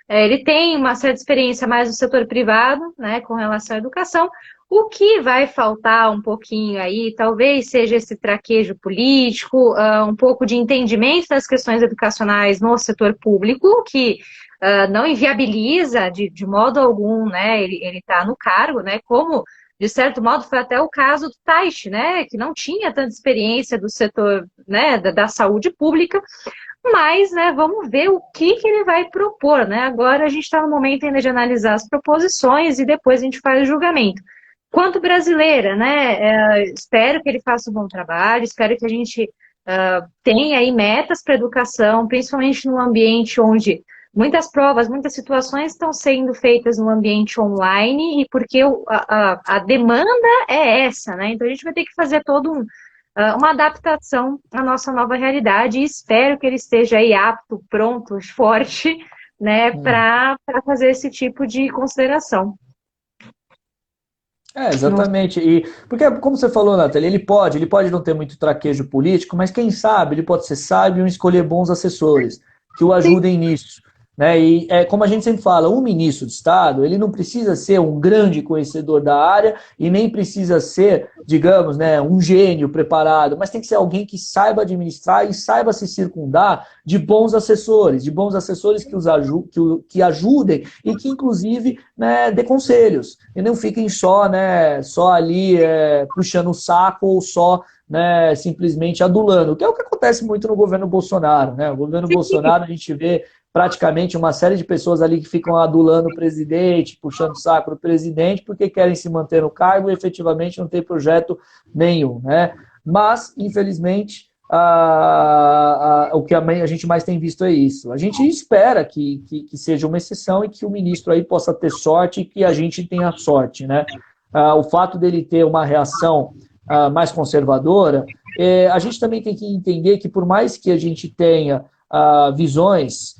S1: ele tem uma certa experiência mais no setor privado, né, com relação à educação. O que vai faltar um pouquinho aí, talvez seja esse traquejo político, um pouco de entendimento das questões educacionais no setor público, que não inviabiliza de modo algum, né, ele está no cargo, né, como, de certo modo, foi até o caso do Taishi, né, que não tinha tanta experiência do setor, né, da saúde pública, mas, né, vamos ver o que ele vai propor, né, agora a gente está no momento ainda de analisar as proposições e depois a gente faz o julgamento. Quanto brasileira, né, espero que ele faça um bom trabalho, espero que a gente tenha aí metas para a educação, principalmente num ambiente onde muitas provas, muitas situações estão sendo feitas no ambiente online e porque a demanda é essa, né? Então a gente vai ter que fazer uma adaptação à nossa nova realidade e espero que ele esteja aí apto, pronto, forte, né, para fazer esse tipo de consideração.
S2: Exatamente. E porque, como você falou, Nathalie, ele pode não ter muito traquejo político, mas quem sabe ele pode ser sábio e escolher bons assessores que o ajudem nisso. Né? E como a gente sempre fala, um ministro de Estado, ele não precisa ser um grande conhecedor da área e nem precisa ser, digamos, né, um gênio preparado, mas tem que ser alguém que saiba administrar e saiba se circundar de bons assessores que ajudem e que, inclusive, né, dê conselhos. E não fiquem só ali puxando o saco ou só, né, simplesmente adulando, que é o que acontece muito no governo Bolsonaro. Né? O governo Bolsonaro, a gente vê praticamente uma série de pessoas ali que ficam adulando o presidente, puxando o saco do presidente, porque querem se manter no cargo e efetivamente não tem projeto nenhum. Né? Mas, infelizmente, o que a gente mais tem visto é isso. A gente espera que seja uma exceção e que o ministro aí possa ter sorte e que a gente tenha sorte. Né? O fato dele ter uma reação mais conservadora, a gente também tem que entender que por mais que a gente tenha visões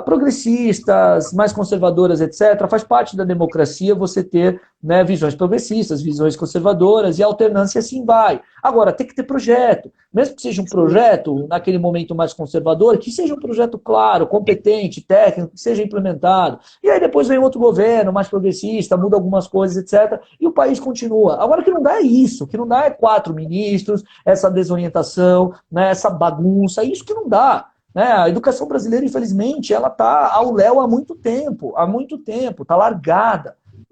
S2: progressistas, mais conservadoras, etc., faz parte da democracia você ter, né, visões progressistas, visões conservadoras, e a alternância assim vai. Agora, tem que ter projeto. Mesmo que seja um projeto, naquele momento mais conservador, que seja um projeto claro, competente, técnico, que seja implementado. E aí depois vem outro governo mais progressista, muda algumas coisas, etc., e o país continua. Agora, o que não dá é isso. O que não dá é 4 ministros, essa desorientação, né, essa bagunça. É isso que não dá. né? A educação brasileira, infelizmente, ela está ao léu há muito tempo, está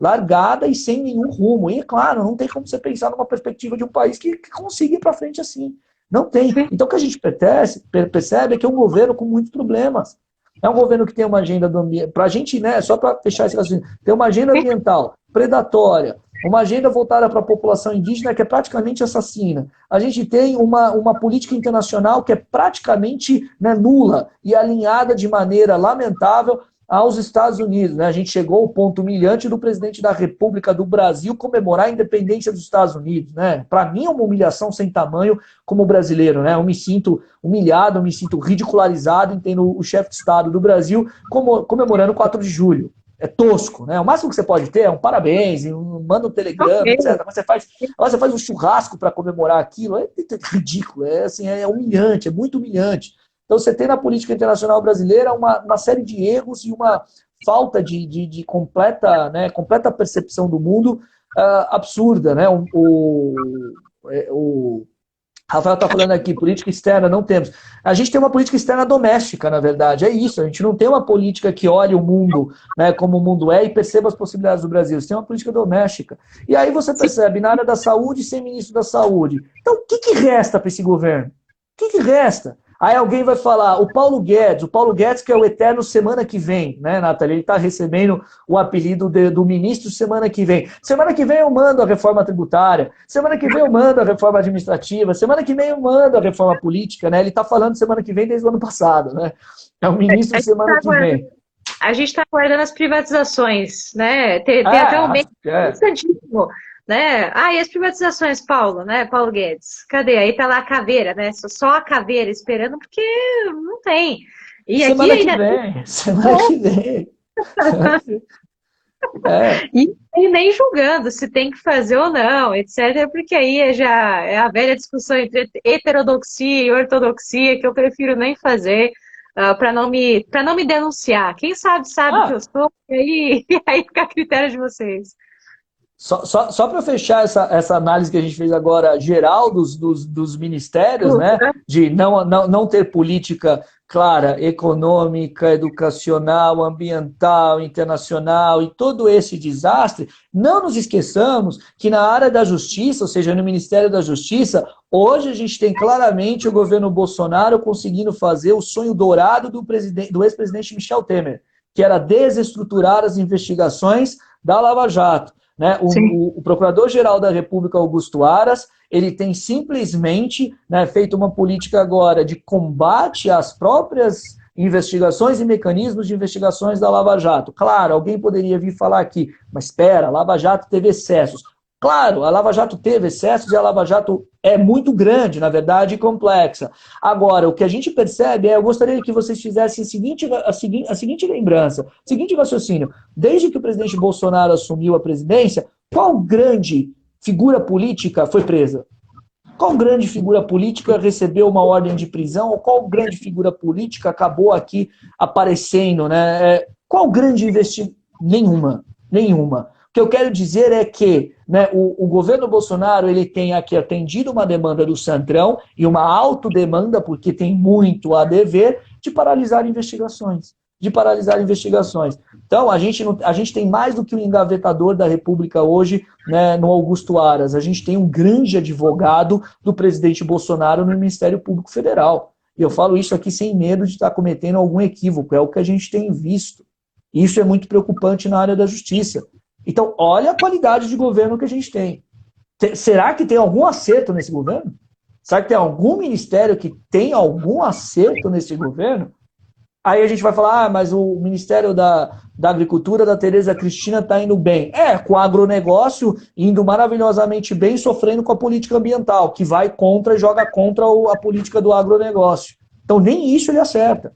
S2: largada e sem nenhum rumo. E, claro, não tem como você pensar numa perspectiva de um país que consiga ir para frente assim. Não tem. Então, o que a gente percebe é que é um governo com muitos problemas. É um governo que tem uma agenda do ambiente. Para a gente, né, só para fechar esse raciocínio, tem uma agenda ambiental predatória, uma agenda voltada para a população indígena que é praticamente assassina. A gente tem uma política internacional que é praticamente, né, nula e alinhada de maneira lamentável aos Estados Unidos, né? A gente chegou ao ponto humilhante do presidente da República do Brasil comemorar a independência dos Estados Unidos, né? Para mim é uma humilhação sem tamanho como brasileiro, né? Eu me sinto humilhado, eu me sinto ridicularizado em tendo o chefe de Estado do Brasil comemorando o 4 de julho. É tosco, né? O máximo que você pode ter é um parabéns, manda um telegrama,
S1: Ok.
S2: etc. Mas você faz um churrasco para comemorar aquilo, é ridículo, é assim, é humilhante, é muito humilhante. Então, você tem na política internacional brasileira uma série de erros e uma falta de completa, né, completa percepção do mundo absurda. Né? O Rafael está falando aqui, política externa não temos. A gente tem uma política externa doméstica, na verdade, é isso. A gente não tem uma política que olhe o mundo, né, como o mundo é e perceba as possibilidades do Brasil. Você tem uma política doméstica. E aí você percebe, na área da saúde, sem ministro da saúde. Então, o que resta para esse governo? O que resta? Aí alguém vai falar, o Paulo Guedes que é o eterno semana que vem, né, Nathalie? Ele está recebendo o apelido do ministro semana que vem. Semana que vem eu mando a reforma tributária, semana que vem eu mando a reforma administrativa, semana que vem eu mando a reforma política, né? Ele está falando semana que vem desde o ano passado, né? É o ministro semana que vem.
S1: A gente está aguardando as privatizações, né? Tem até um meme interessantíssimo, né? Ah, e as privatizações, Paulo, né? Paulo Guedes. Cadê? Aí tá lá a caveira, né? Só a caveira esperando, porque não tem. E
S2: semana
S1: aqui
S2: que
S1: ainda...
S2: vem, semana que vem.
S1: E nem julgando se tem que fazer ou não, etc. Porque aí já é a velha discussão entre heterodoxia e ortodoxia que eu prefiro nem fazer. Para não me denunciar. Quem sabe que eu sou, e aí fica a critério de vocês.
S2: Só para fechar essa análise que a gente fez agora, geral dos ministérios, né, de não ter política clara, econômica, educacional, ambiental, internacional e todo esse desastre, não nos esqueçamos que na área da justiça, ou seja, no Ministério da Justiça, hoje a gente tem claramente o governo Bolsonaro conseguindo fazer o sonho dourado do ex-presidente Michel Temer, que era desestruturar as investigações da Lava Jato. Né? O Procurador-Geral da República, Augusto Aras, ele tem simplesmente, né, feito uma política agora de combate às próprias investigações e mecanismos de investigações da Lava Jato. Claro, alguém poderia vir falar aqui, mas espera, a Lava Jato teve excessos. Claro, a Lava Jato teve excessos e a Lava Jato é muito grande, na verdade, e complexa. Agora, o que a gente percebe eu gostaria que vocês fizessem a seguinte lembrança, o seguinte raciocínio. Desde que o presidente Bolsonaro assumiu a presidência, qual grande figura política foi presa? Qual grande figura política recebeu uma ordem de prisão? Ou qual grande figura política acabou aqui aparecendo? Né? Qual grande investimento? Nenhuma. O que eu quero dizer é que, né, o governo Bolsonaro ele tem aqui atendido uma demanda do Centrão e uma autodemanda, porque tem muito a dever, de paralisar investigações. Então, a gente tem mais do que um engavetador da República hoje, né, no Augusto Aras. A gente tem um grande advogado do presidente Bolsonaro no Ministério Público Federal. E eu falo isso aqui sem medo de estar cometendo algum equívoco. É o que a gente tem visto. Isso é muito preocupante na área da justiça. Então, olha a qualidade de governo que a gente tem. Será que tem algum acerto nesse governo? Será que tem algum ministério que tem algum acerto nesse governo? Aí a gente vai falar, mas o Ministério da Agricultura da Tereza Cristina está indo bem. Com o agronegócio indo maravilhosamente bem, sofrendo com a política ambiental, que vai contra e joga contra a política do agronegócio. Então, nem isso ele acerta.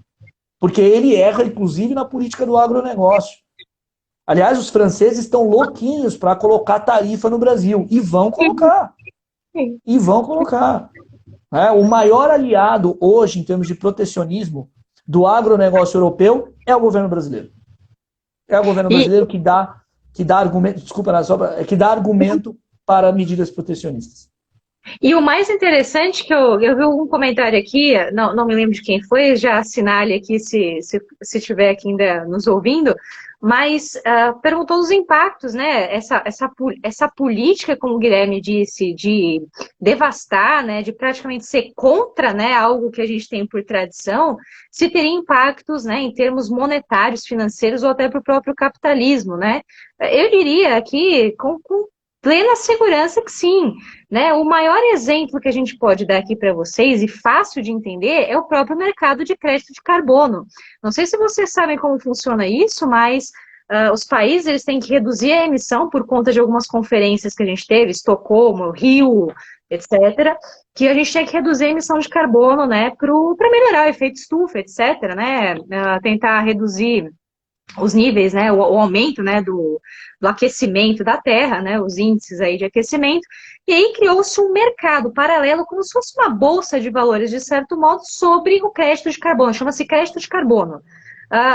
S2: Porque ele erra, inclusive, na política do agronegócio. Aliás, os franceses estão louquinhos para colocar tarifa no Brasil. E vão colocar. O maior aliado hoje, em termos de protecionismo, do agronegócio europeu é o governo brasileiro. É o governo brasileiro que dá argumento, que dá argumento para medidas protecionistas.
S1: E o mais interessante que eu vi um comentário aqui, não me lembro de quem foi, já assinale aqui se estiver aqui ainda nos ouvindo, mas perguntou os impactos, né? Essa política, como o Guilherme disse, de devastar, né? De praticamente ser contra, né? Algo que a gente tem por tradição, se teria impactos, né? Em termos monetários, financeiros ou até para o próprio capitalismo, né? Eu diria aqui com plena segurança que sim, né? O maior exemplo que a gente pode dar aqui para vocês, e fácil de entender, é o próprio mercado de crédito de carbono. Não sei se vocês sabem como funciona isso, mas os países eles têm que reduzir a emissão por conta de algumas conferências que a gente teve, Estocolmo, Rio, etc., que a gente tem que reduzir a emissão de carbono, né, para melhorar o efeito estufa, etc., né, tentar reduzir os níveis, né, o aumento, né, do aquecimento da Terra, né, os índices aí de aquecimento, e aí criou-se um mercado paralelo, como se fosse uma bolsa de valores, de certo modo, sobre o crédito de carbono, chama-se crédito de carbono.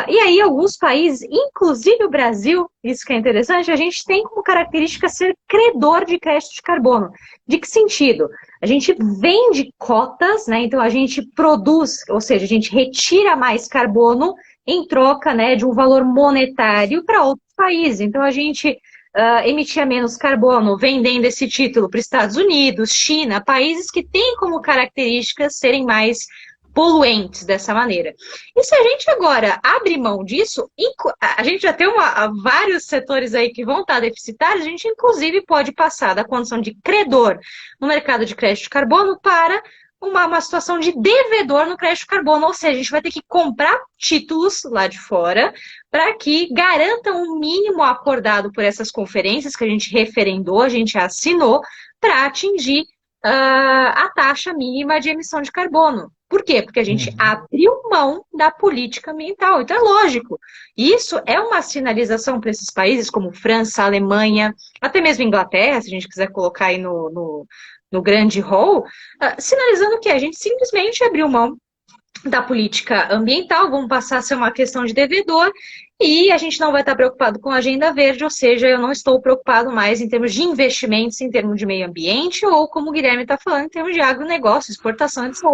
S1: E aí, alguns países, inclusive o Brasil, isso que é interessante, a gente tem como característica ser credor de crédito de carbono. De que sentido? A gente vende cotas, né? Então a gente produz, ou seja, a gente retira mais carbono em troca, né, de um valor monetário para outros países. Então a gente emitia menos carbono vendendo esse título para Estados Unidos, China, países que têm como características serem mais poluentes dessa maneira. E se a gente agora abre mão disso, a gente já tem vários setores aí que vão estar deficitários, a gente inclusive pode passar da condição de credor no mercado de crédito de carbono para uma situação de devedor no crédito de carbono, ou seja, a gente vai ter que comprar títulos lá de fora para que garantam um mínimo acordado por essas conferências que a gente referendou, a gente assinou, para atingir a taxa mínima de emissão de carbono. Por quê? Porque a gente abriu mão da política ambiental. Então é lógico. Isso é uma sinalização para esses países como França, Alemanha, até mesmo Inglaterra, se a gente quiser colocar aí no grande hall, sinalizando que a gente simplesmente abriu mão da política ambiental, vamos passar a ser uma questão de devedor, e a gente não vai estar preocupado com a agenda verde, ou seja, eu não estou preocupado mais em termos de investimentos, em termos de meio ambiente, ou como o Guilherme está falando, em termos de agronegócio, exportação, etc.,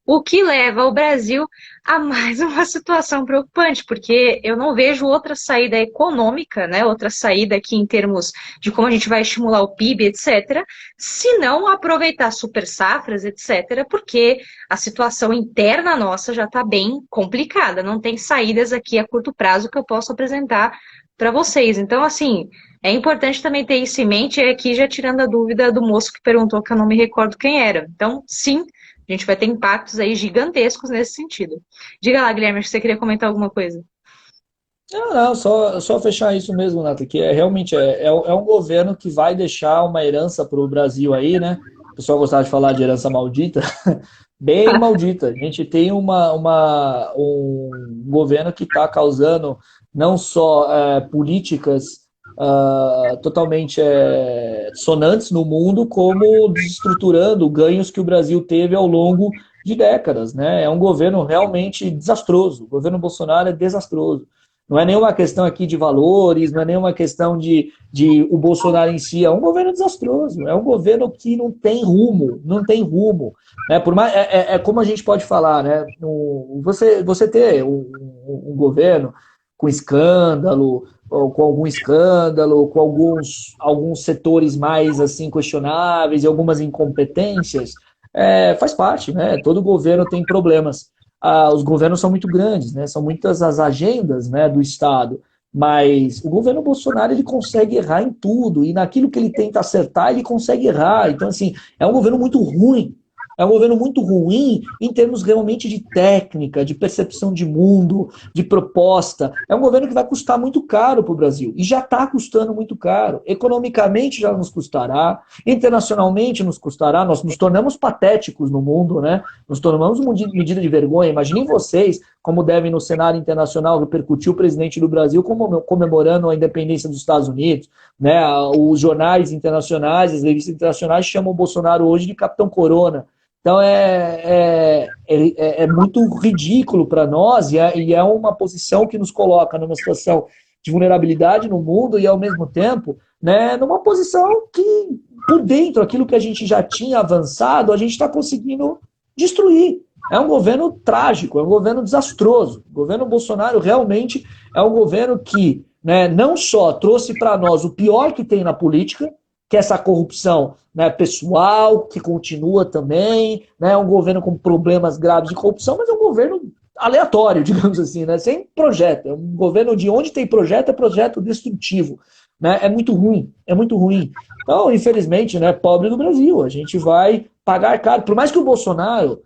S1: o que leva o Brasil a mais uma situação preocupante, porque eu não vejo outra saída econômica, né, outra saída aqui em termos de como a gente vai estimular o PIB, etc., se não aproveitar super safras, etc., porque a situação interna nossa já está bem complicada, não tem saídas aqui a curto prazo que eu posso apresentar para vocês. Então, assim, é importante também ter isso em mente, e aqui já tirando a dúvida do moço que perguntou, que eu não me recordo quem era. Então, sim, a gente vai ter impactos aí gigantescos nesse sentido. Diga lá, Guilherme, acho que você queria comentar alguma coisa.
S2: Não, só fechar isso mesmo, Nata, que realmente é um governo que vai deixar uma herança para o Brasil aí, né? O pessoal gostava de falar de herança maldita, bem maldita. A gente tem um governo que está causando não só políticas totalmente sonantes no mundo, como desestruturando ganhos que o Brasil teve ao longo de décadas, né? É um governo realmente desastroso. O governo Bolsonaro é desastroso. Não é nenhuma questão aqui de valores, não é nenhuma questão de o Bolsonaro em si. É um governo desastroso. É um governo que não tem rumo, não tem rumo. Né? Por mais, como a gente pode falar, né? Você ter um governo com escândalo, ou com algum escândalo, com alguns setores mais assim questionáveis e algumas incompetências, faz parte, né? Todo governo tem problemas. Os governos são muito grandes, né? São muitas as agendas, né, do Estado, mas o governo Bolsonaro ele consegue errar em tudo, e naquilo que ele tenta acertar, ele consegue errar. Então, assim, é um governo muito ruim. É um governo muito ruim em termos realmente de técnica, de percepção de mundo, de proposta. É um governo que vai custar muito caro para o Brasil. E já está custando muito caro. Economicamente já nos custará, internacionalmente nos custará. Nós nos tornamos patéticos no mundo, né? Nos tornamos uma medida de vergonha. Imaginem vocês como devem no cenário internacional repercutir o presidente do Brasil comemorando a independência dos Estados Unidos. Né? Os jornais internacionais, as revistas internacionais chamam o Bolsonaro hoje de Capitão Corona. Então é muito ridículo para nós e é uma posição que nos coloca numa situação de vulnerabilidade no mundo e, ao mesmo tempo, né, numa posição que por dentro, aquilo que a gente já tinha avançado, a gente está conseguindo destruir. É um governo trágico, é um governo desastroso. O governo Bolsonaro realmente é um governo que, né, não só trouxe para nós o pior que tem na política, que é essa corrupção, né, pessoal, que continua também, né, é um governo com problemas graves de corrupção, mas é um governo aleatório, digamos assim, né, sem projeto. É um governo de onde tem projeto, é projeto destrutivo. Né, é muito ruim, é muito ruim. Então, infelizmente, né, pobre do Brasil, a gente vai pagar caro. Por mais que o Bolsonaro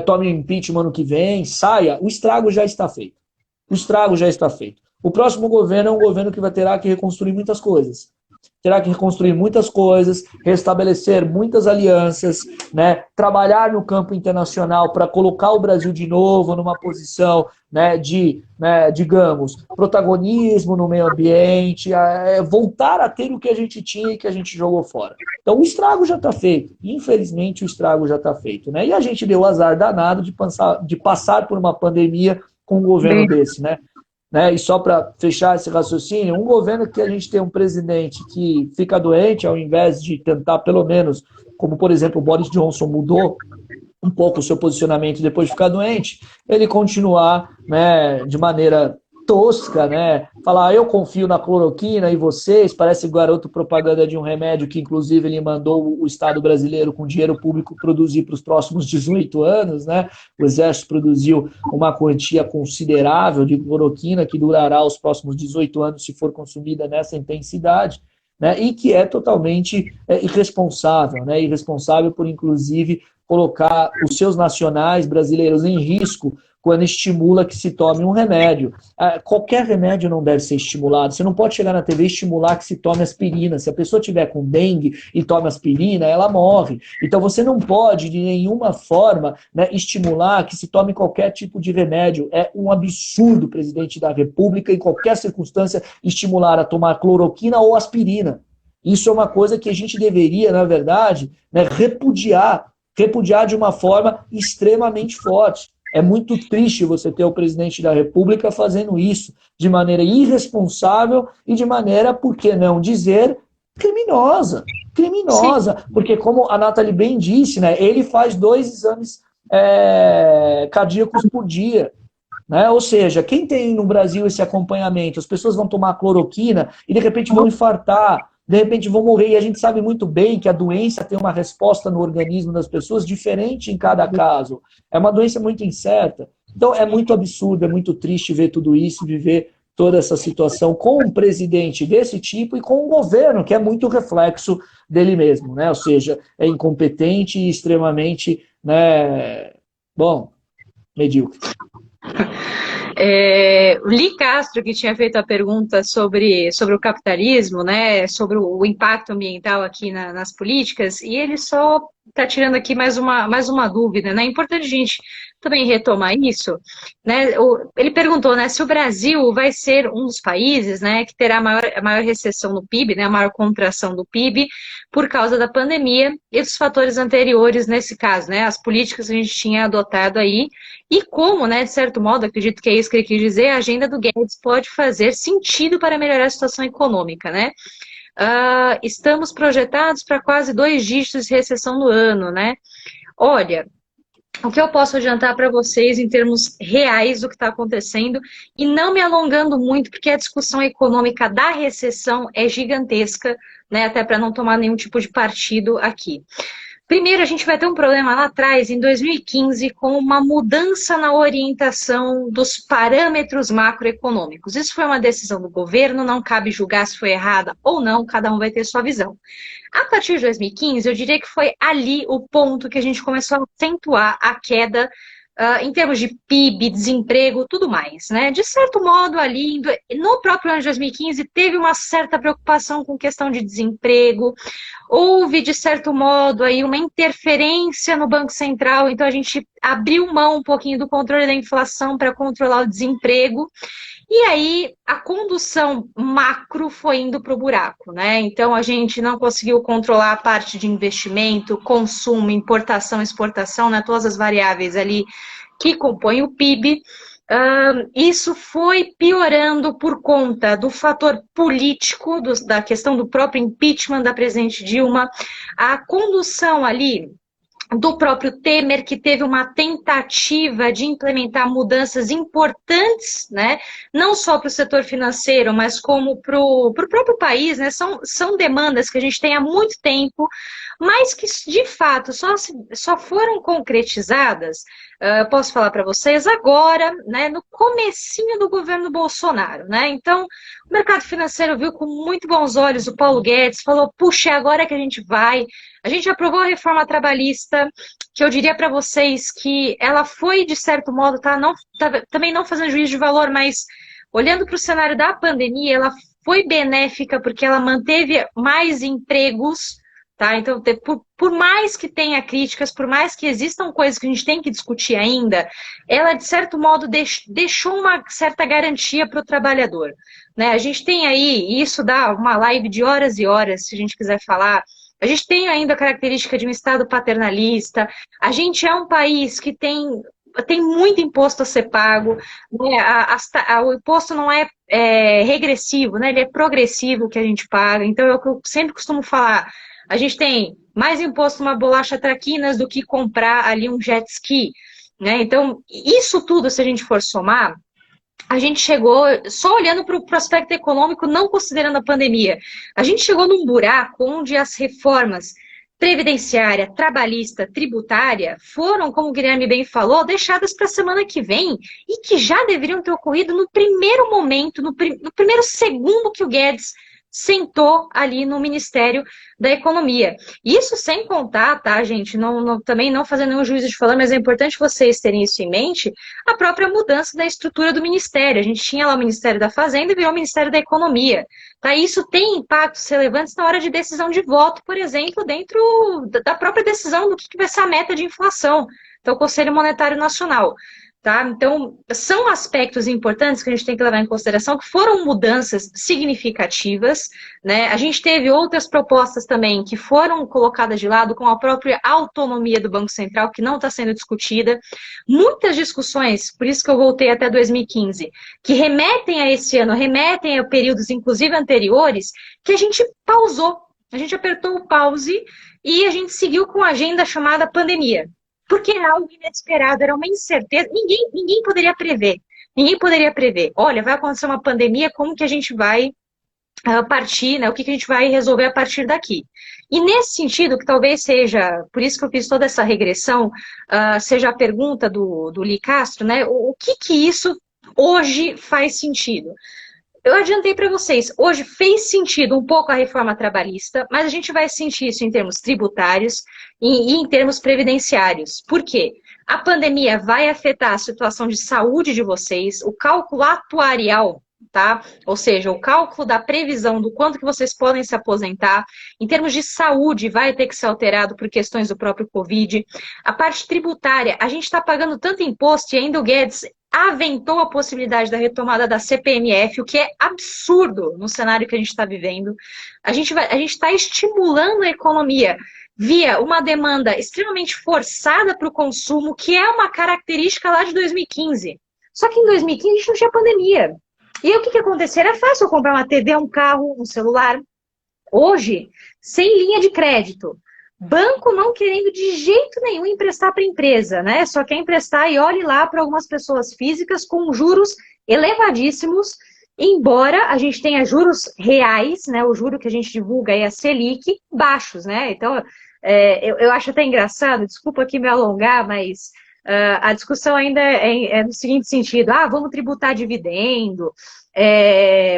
S2: tome impeachment ano que vem, saia, o estrago já está feito. O estrago já está feito. O próximo governo é um governo que vai ter que reconstruir muitas coisas. Terá que reconstruir muitas coisas, restabelecer muitas alianças, né, trabalhar no campo internacional para colocar o Brasil de novo numa posição, né, de, né, digamos, protagonismo no meio ambiente, voltar a ter o que a gente tinha e que a gente jogou fora. Então o estrago já está feito, infelizmente o estrago já está feito. Né? E a gente deu o azar danado de passar por uma pandemia com um governo desse, né? Né? E só para fechar esse raciocínio, um governo que a gente tem um presidente que fica doente, ao invés de tentar, pelo menos, como por exemplo o Boris Johnson mudou um pouco o seu posicionamento depois de ficar doente, ele continuar, né, de maneira tosca, né, falar eu confio na cloroquina e vocês, parece garoto propaganda de um remédio que inclusive ele mandou o Estado brasileiro com dinheiro público produzir para os próximos 18 anos, né, o Exército produziu uma quantia considerável de cloroquina que durará os próximos 18 anos se for consumida nessa intensidade, né, e que é totalmente irresponsável, né, irresponsável por inclusive colocar os seus nacionais brasileiros em risco quando estimula que se tome um remédio. Qualquer remédio não deve ser estimulado. Você não pode chegar na TV e estimular que se tome aspirina. Se a pessoa tiver com dengue e tome aspirina, ela morre. Então você não pode, de nenhuma forma, né, estimular que se tome qualquer tipo de remédio. É um absurdo, presidente da República, em qualquer circunstância, estimular a tomar cloroquina ou aspirina. Isso é uma coisa que a gente deveria, na verdade, né, repudiar de uma forma extremamente forte. É muito triste você ter o presidente da República fazendo isso de maneira irresponsável e de maneira, por que não dizer, criminosa. Criminosa. Sim. Porque, como a Nathalie bem disse, né, ele faz 2 exames cardíacos por dia. Né? Ou seja, quem tem no Brasil esse acompanhamento, as pessoas vão tomar cloroquina e de repente vão infartar, de repente vão morrer, e a gente sabe muito bem que a doença tem uma resposta no organismo das pessoas diferente em cada caso. É uma doença muito incerta. Então é muito absurdo, é muito triste ver tudo isso, viver toda essa situação com um presidente desse tipo e com um governo que é muito reflexo dele mesmo, né? Ou seja, é incompetente e extremamente, né, bom, medíocre.
S1: O Lee Castro, que tinha feito a pergunta sobre o capitalismo, né, sobre o impacto ambiental aqui nas políticas, e ele só está tirando aqui mais uma dúvida, né? É importante a gente também retomar isso, né? Ele perguntou, né, se o Brasil vai ser um dos países, né, que terá a maior recessão no PIB, né, a maior contração do PIB por causa da pandemia e dos fatores anteriores nesse caso, né, as políticas que a gente tinha adotado aí, e como, né, de certo modo, acredito que é isso que ele quis dizer, a agenda do Guedes pode fazer sentido para melhorar a situação econômica, né? Estamos projetados para quase 2 dígitos de recessão no ano, né? Olha, o que eu posso adiantar para vocês em termos reais do que está acontecendo, e não me alongando muito, porque a discussão econômica da recessão é gigantesca, né? Até para não tomar nenhum tipo de partido aqui. Primeiro, a gente vai ter um problema lá atrás, em 2015, com uma mudança na orientação dos parâmetros macroeconômicos. Isso foi uma decisão do governo, não cabe julgar se foi errada ou não, cada um vai ter sua visão. A partir de 2015, eu diria que foi ali o ponto que a gente começou a acentuar a queda em termos de PIB, desemprego, tudo mais, né? De certo modo, ali, no próprio ano de 2015, teve uma certa preocupação com questão de desemprego, houve, de certo modo, aí uma interferência no Banco Central, então a gente abriu mão um pouquinho do controle da inflação para controlar o desemprego, e aí a condução macro foi indo para o buraco, né? Então a gente não conseguiu controlar a parte de investimento, consumo, importação, exportação, né? Todas as variáveis ali que compõem o PIB. Isso foi piorando por conta do fator político, da questão do próprio impeachment da presidente Dilma, a condução ali do próprio Temer, que teve uma tentativa de implementar mudanças importantes, né? Não só para o setor financeiro, mas como para o próprio país, né? São demandas que a gente tem há muito tempo, mas que de fato só foram concretizadas, posso falar para vocês, agora, né? No comecinho do governo Bolsonaro, né? Então, o mercado financeiro viu com muito bons olhos o Paulo Guedes, falou, puxa, é agora que a gente vai. A gente aprovou a reforma trabalhista, que eu diria para vocês que ela foi, de certo modo, também não fazendo juízo de valor, mas olhando para o cenário da pandemia, ela foi benéfica porque ela manteve mais empregos, tá? Então, por mais que tenha críticas, por mais que existam coisas que a gente tem que discutir ainda, ela, de certo modo, deixou uma certa garantia para o trabalhador, né? A gente tem aí, e isso dá uma live de horas e horas, se a gente quiser falar. A gente tem ainda a característica de um Estado paternalista, a gente é um país que tem muito imposto a ser pago, né? O imposto não é regressivo, né? Ele é progressivo que a gente paga, então é o que eu sempre costumo falar, a gente tem mais imposto numa bolacha traquinas do que comprar ali um jet ski, né? Então, isso tudo, se a gente for somar, a gente chegou, só olhando para o prospecto econômico, não considerando a pandemia, a gente chegou num buraco onde as reformas previdenciária, trabalhista, tributária foram, como o Guilherme bem falou, deixadas para a semana que vem e que já deveriam ter ocorrido no primeiro momento, no primeiro segundo que o Guedes sentou ali no Ministério da Economia. Isso sem contar, tá, gente, também não fazendo nenhum juízo de valor, mas é importante vocês terem isso em mente, a própria mudança da estrutura do Ministério. A gente tinha lá o Ministério da Fazenda e virou o Ministério da Economia. Tá? Isso tem impactos relevantes na hora de decisão de voto, por exemplo, dentro da própria decisão do que vai ser a meta de inflação. Então, o Conselho Monetário Nacional. Tá? Então, são aspectos importantes que a gente tem que levar em consideração, que foram mudanças significativas, né? A gente teve outras propostas também que foram colocadas de lado, com a própria autonomia do Banco Central, que não está sendo discutida. Muitas discussões, por isso que eu voltei até 2015, que remetem a esse ano, remetem a períodos, inclusive anteriores, que a gente pausou. A gente apertou o pause e a gente seguiu com a agenda chamada pandemia. Porque era algo inesperado, era uma incerteza, ninguém poderia prever. Ninguém poderia prever. Olha, vai acontecer uma pandemia, como que a gente vai partir, né? O que a gente vai resolver a partir daqui? E nesse sentido, que talvez seja, por isso que eu fiz toda essa regressão, seja a pergunta do Lee Castro, né? O que isso hoje faz sentido? Eu adiantei para vocês, hoje fez sentido um pouco a reforma trabalhista, mas a gente vai sentir isso em termos tributários e em termos previdenciários. Por quê? A pandemia vai afetar a situação de saúde de vocês, o cálculo atuarial, tá? Ou seja, o cálculo da previsão do quanto que vocês podem se aposentar. Em termos de saúde, vai ter que ser alterado por questões do próprio Covid. A parte tributária, a gente está pagando tanto imposto e ainda o Guedes aventou a possibilidade da retomada da CPMF, o que é absurdo no cenário que a gente está vivendo. A gente está estimulando a economia via uma demanda extremamente forçada para o consumo, que é uma característica lá de 2015. Só que em 2015 a gente não tinha pandemia. E aí, o que acontecia? Era fácil eu comprar uma TV, um carro, um celular. Hoje, sem linha de crédito, banco não querendo de jeito nenhum emprestar para a empresa, né? Só quer emprestar e olhe lá para algumas pessoas físicas com juros elevadíssimos, embora a gente tenha juros reais, né? O juro que a gente divulga é a Selic, baixos, né? Então, eu acho até engraçado, desculpa aqui me alongar, mas a discussão ainda é no seguinte sentido, vamos tributar dividendo,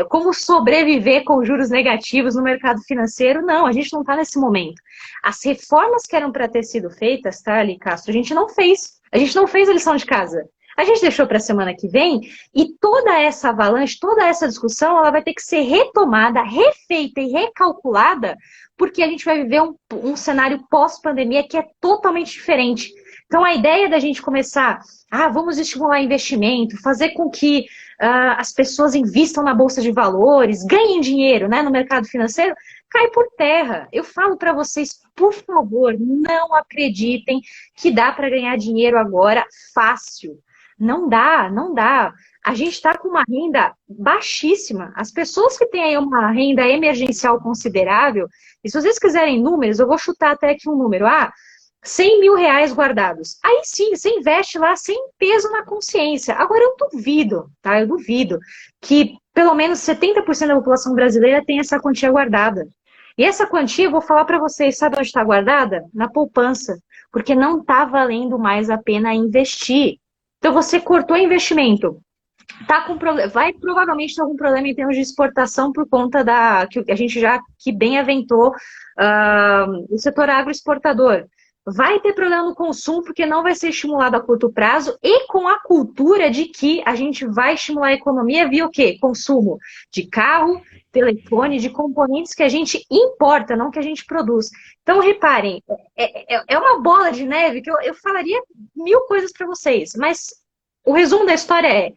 S1: como sobreviver com juros negativos no mercado financeiro. Não, a gente não está nesse momento. As reformas que eram para ter sido feitas, tá, Ali Castro, a gente não fez. A gente não fez a lição de casa. A gente deixou para a semana que vem e toda essa avalanche, toda essa discussão, ela vai ter que ser retomada, refeita e recalculada, porque a gente vai viver um cenário pós-pandemia que é totalmente diferente. Então, a ideia da gente começar, vamos estimular investimento, fazer com que as pessoas invistam na Bolsa de Valores, ganhem dinheiro, né, no mercado financeiro, cai por terra. Eu falo para vocês, por favor, não acreditem que dá para ganhar dinheiro agora fácil. Não dá, não dá. A gente está com uma renda baixíssima. As pessoas que têm aí uma renda emergencial considerável, e se vocês quiserem números, eu vou chutar até aqui um número. 100 mil reais guardados. Aí sim, você investe lá sem peso na consciência. Agora eu duvido, tá? Eu duvido que pelo menos 70% da população brasileira tenha essa quantia guardada. E essa quantia, eu vou falar para vocês, sabe onde está guardada? Na poupança. Porque não está valendo mais a pena investir. Então você cortou investimento. Tá com vai provavelmente ter algum problema em termos de exportação por conta que a gente já que bem aventou o setor agroexportador. Vai ter problema no consumo porque não vai ser estimulado a curto prazo e com a cultura de que a gente vai estimular a economia via o quê? Consumo de carro, telefone, de componentes que a gente importa, não que a gente produz. Então, reparem, é uma bola de neve que eu falaria mil coisas para vocês, mas o resumo da história é: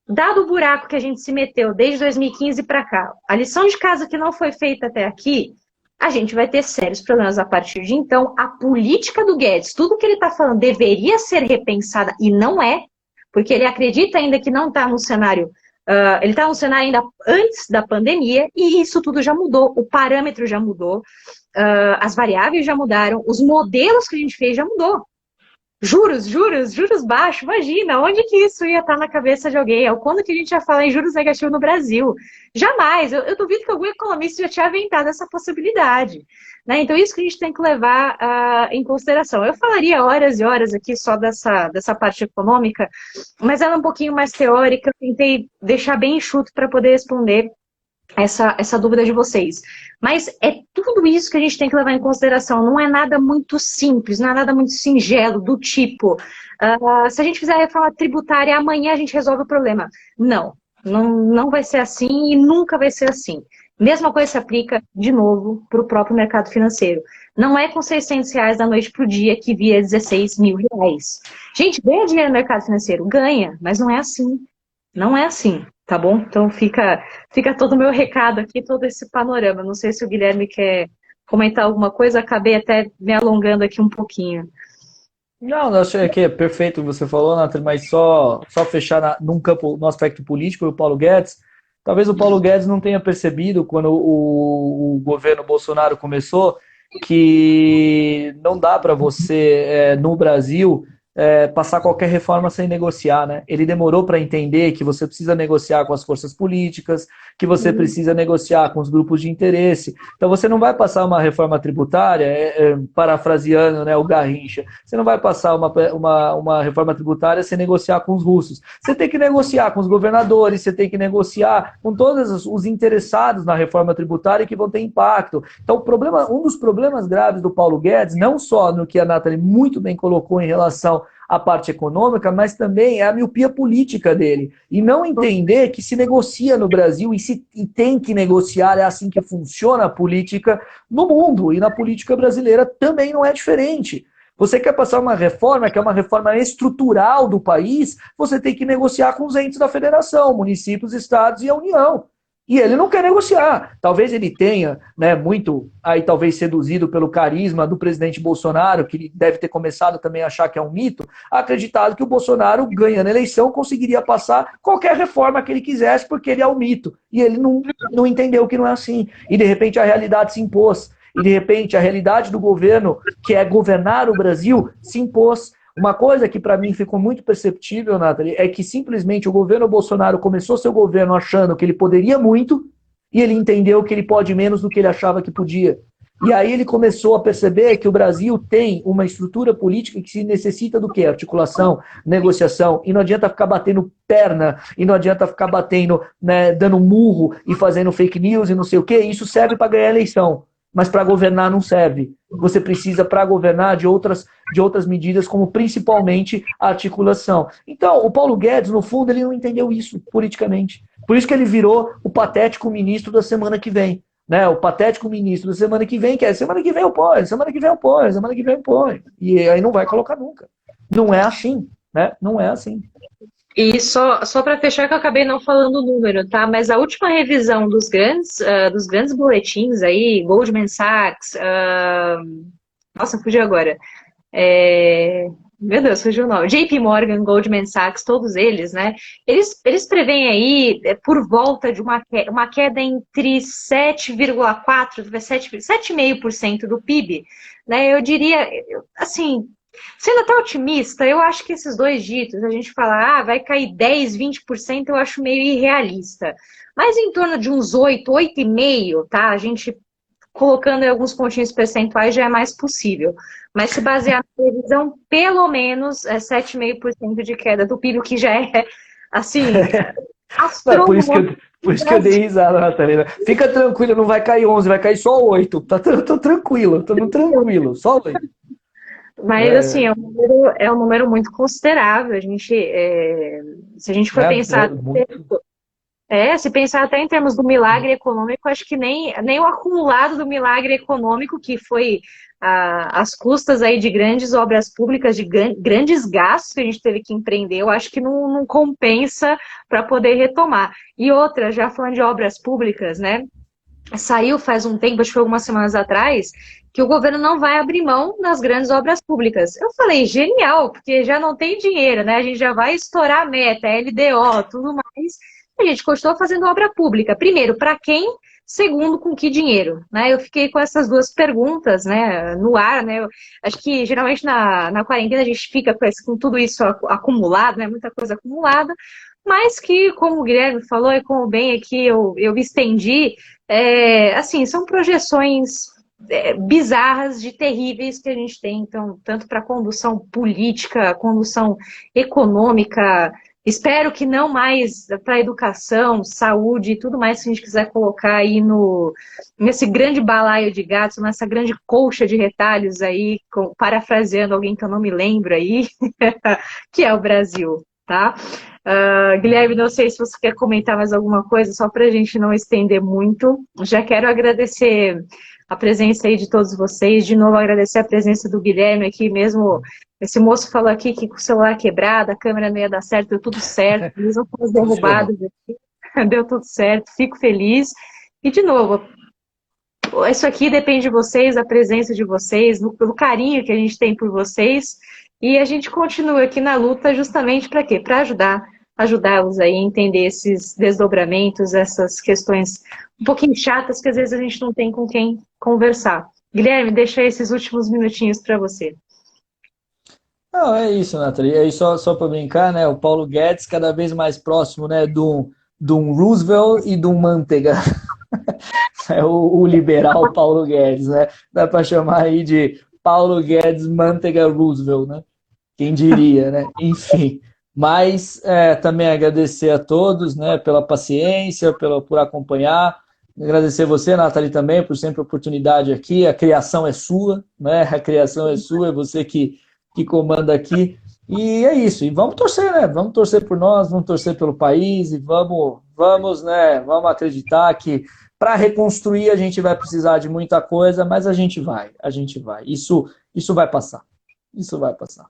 S1: dado o buraco que a gente se meteu desde 2015 para cá, a lição de casa que não foi feita até aqui, a gente vai ter sérios problemas a partir de então. A política do Guedes, tudo que ele está falando deveria ser repensada e não é, porque ele acredita ainda que não está no cenário, ele está no cenário ainda antes da pandemia e isso tudo já mudou, o parâmetro já mudou, as variáveis já mudaram, os modelos que a gente fez já mudou. Juros baixos, imagina, onde que isso ia estar na cabeça de alguém? Quando que a gente ia falar em juros negativos no Brasil? Jamais, eu duvido que algum economista já tinha aventado essa possibilidade. Né? Então, isso que a gente tem que levar em consideração. Eu falaria horas e horas aqui só dessa parte econômica, mas ela é um pouquinho mais teórica, eu tentei deixar bem enxuto para poder responder essa dúvida de vocês. Mas é tudo isso que a gente tem que levar em consideração. Não é nada muito simples, não é nada muito singelo, do tipo, se a gente fizer a reforma tributária, amanhã a gente resolve o problema. Não vai ser assim e nunca vai ser assim. Mesma coisa se aplica, de novo, para o próprio mercado financeiro. Não é com R$600 da noite para o dia que vira 16 mil reais. Gente, ganha dinheiro no mercado financeiro? Ganha, mas não é assim. Não é assim, tá bom? Então fica todo o meu recado aqui, todo esse panorama. Não sei se o Guilherme quer comentar alguma coisa, acabei até me alongando aqui um pouquinho.
S2: Não, eu achei que é perfeito o que você falou, Nathalie, mas só fechar num campo, no aspecto político, o Paulo Guedes. Talvez o Paulo Guedes não tenha percebido, quando o governo Bolsonaro começou, que não dá para você, no Brasil, passar qualquer reforma sem negociar, né? Ele demorou para entender que você precisa negociar com as forças políticas, que você precisa negociar com os grupos de interesse. Então você não vai passar uma reforma tributária, parafraseando, né, o Garrincha, você não vai passar uma reforma tributária sem negociar com os russos. Você tem que negociar com os governadores, você tem que negociar com todos os interessados na reforma tributária que vão ter impacto. Então um dos problemas graves do Paulo Guedes, não só no que a Nathalie muito bem colocou em relação a parte econômica, mas também é a miopia política dele. E não entender que se negocia no Brasil e tem que negociar, é assim que funciona a política no mundo. E na política brasileira também não é diferente. Você quer passar uma reforma, que é uma reforma estrutural do país, você tem que negociar com os entes da federação, municípios, estados e a União. E ele não quer negociar. Talvez ele tenha, né, muito, aí talvez seduzido pelo carisma do presidente Bolsonaro, que deve ter começado também a achar que é um mito, acreditado que o Bolsonaro, ganhando a eleição, conseguiria passar qualquer reforma que ele quisesse, porque ele é um mito. E ele não entendeu que não é assim. E de repente a realidade se impôs. E de repente a realidade do governo, que é governar o Brasil, se impôs. Uma coisa que para mim ficou muito perceptível, Nathalie, é que simplesmente o governo Bolsonaro começou seu governo achando que ele poderia muito e ele entendeu que ele pode menos do que ele achava que podia. E aí ele começou a perceber que o Brasil tem uma estrutura política que se necessita do quê? Articulação, negociação, e não adianta ficar batendo perna, e não adianta ficar batendo, né, dando murro e fazendo fake news e não sei o quê. Isso serve para ganhar eleição, mas para governar não serve. Você precisa, para governar, de outras medidas, como principalmente a articulação. Então, o Paulo Guedes, no fundo, ele não entendeu isso politicamente. Por isso que ele virou o patético ministro da semana que vem. Né? O patético ministro da semana que vem, que é semana que vem eu ponho, semana que vem eu ponho, semana que vem eu ponho. E aí não vai colocar nunca. Não é assim, né? Não é assim.
S1: E só para fechar, que eu acabei não falando o número, tá? Mas a última revisão dos grandes boletins aí, Goldman Sachs, nossa, fugi agora. Meu Deus, fugiu o nome. JP Morgan, Goldman Sachs, todos eles, né? Eles preveem aí por volta de uma queda entre 7,4% e 7,5% do PIB, né? Eu diria, assim, sendo até otimista, eu acho que esses dois dígitos, a gente fala, vai cair 10, 20%, eu acho meio irrealista. Mas em torno de uns 8, 8,5%, tá? A gente colocando em alguns pontinhos percentuais já é mais possível. Mas se basear na previsão, pelo menos é 7,5% de queda do PIB, o que já é, assim,
S2: É
S1: astronômico.
S2: por isso que eu dei risada, Natalina. Fica tranquilo, não vai cair 11, vai cair só 8. Tô tranquilo, tô no tranquilo, só 8.
S1: Mas, assim,
S2: É,
S1: é um número muito considerável. Se a gente for pensar
S2: muito.
S1: se pensar até em termos do milagre econômico, acho que nem o acumulado do milagre econômico, que foi às custas aí de grandes obras públicas, de grandes gastos que a gente teve que empreender, eu acho que não compensa para poder retomar. E outra, já falando de obras públicas, né? Saiu faz um tempo, acho que foi algumas semanas atrás, que o governo não vai abrir mão nas grandes obras públicas. Eu falei, genial, porque já não tem dinheiro, né? A gente já vai estourar a meta, LDO, tudo mais. A gente continuou fazendo obra pública. Primeiro, para quem? Segundo, com que dinheiro? Né? Eu fiquei com essas duas perguntas, né, no ar, né? Eu acho que geralmente na quarentena a gente fica com tudo isso acumulado, né? Muita coisa acumulada, mas que, como o Guilherme falou e como bem aqui eu estendi, assim, são projeções bizarras de terríveis que a gente tem, então, tanto para condução política, condução econômica, espero que não mais para educação, saúde e tudo mais que a gente quiser colocar aí nesse grande balaio de gatos, nessa grande colcha de retalhos aí, parafraseando alguém que eu não me lembro aí, que é o Brasil, tá? Guilherme, não sei se você quer comentar mais alguma coisa, só para a gente não estender muito. Já quero agradecer a presença aí de todos vocês. De novo, agradecer a presença do Guilherme aqui mesmo. Esse moço falou aqui que com o celular quebrado, a câmera não ia dar certo, deu tudo certo. Mesmo com as
S2: Funcionou.
S1: derrubadas aqui, deu tudo certo. Fico feliz. E, de novo, isso aqui depende de vocês, da presença de vocês, pelo carinho que a gente tem por vocês. E a gente continua aqui na luta justamente para quê? Para ajudá-los aí a entender esses desdobramentos, essas questões um pouquinho chatas que às vezes a gente não tem com quem conversar. Guilherme, deixa esses últimos minutinhos para você.
S2: Não, é isso, Nathalie. É isso, só para brincar, né? O Paulo Guedes cada vez mais próximo, né, de um Roosevelt e de um Manteiga. É o liberal Paulo Guedes, né? Dá para chamar aí de Paulo Guedes Manteiga Roosevelt, né? Quem diria, né? Enfim. Mas também agradecer a todos, né, pela paciência, por acompanhar. Agradecer você, Nathalie, também, por sempre a oportunidade aqui. A criação é sua, né? A criação é sua, é você que comanda aqui. E é isso. E vamos torcer, né? Vamos torcer por nós, vamos torcer pelo país e vamos, né? Vamos acreditar que para reconstruir a gente vai precisar de muita coisa, mas a gente vai. Isso vai passar. Isso vai passar.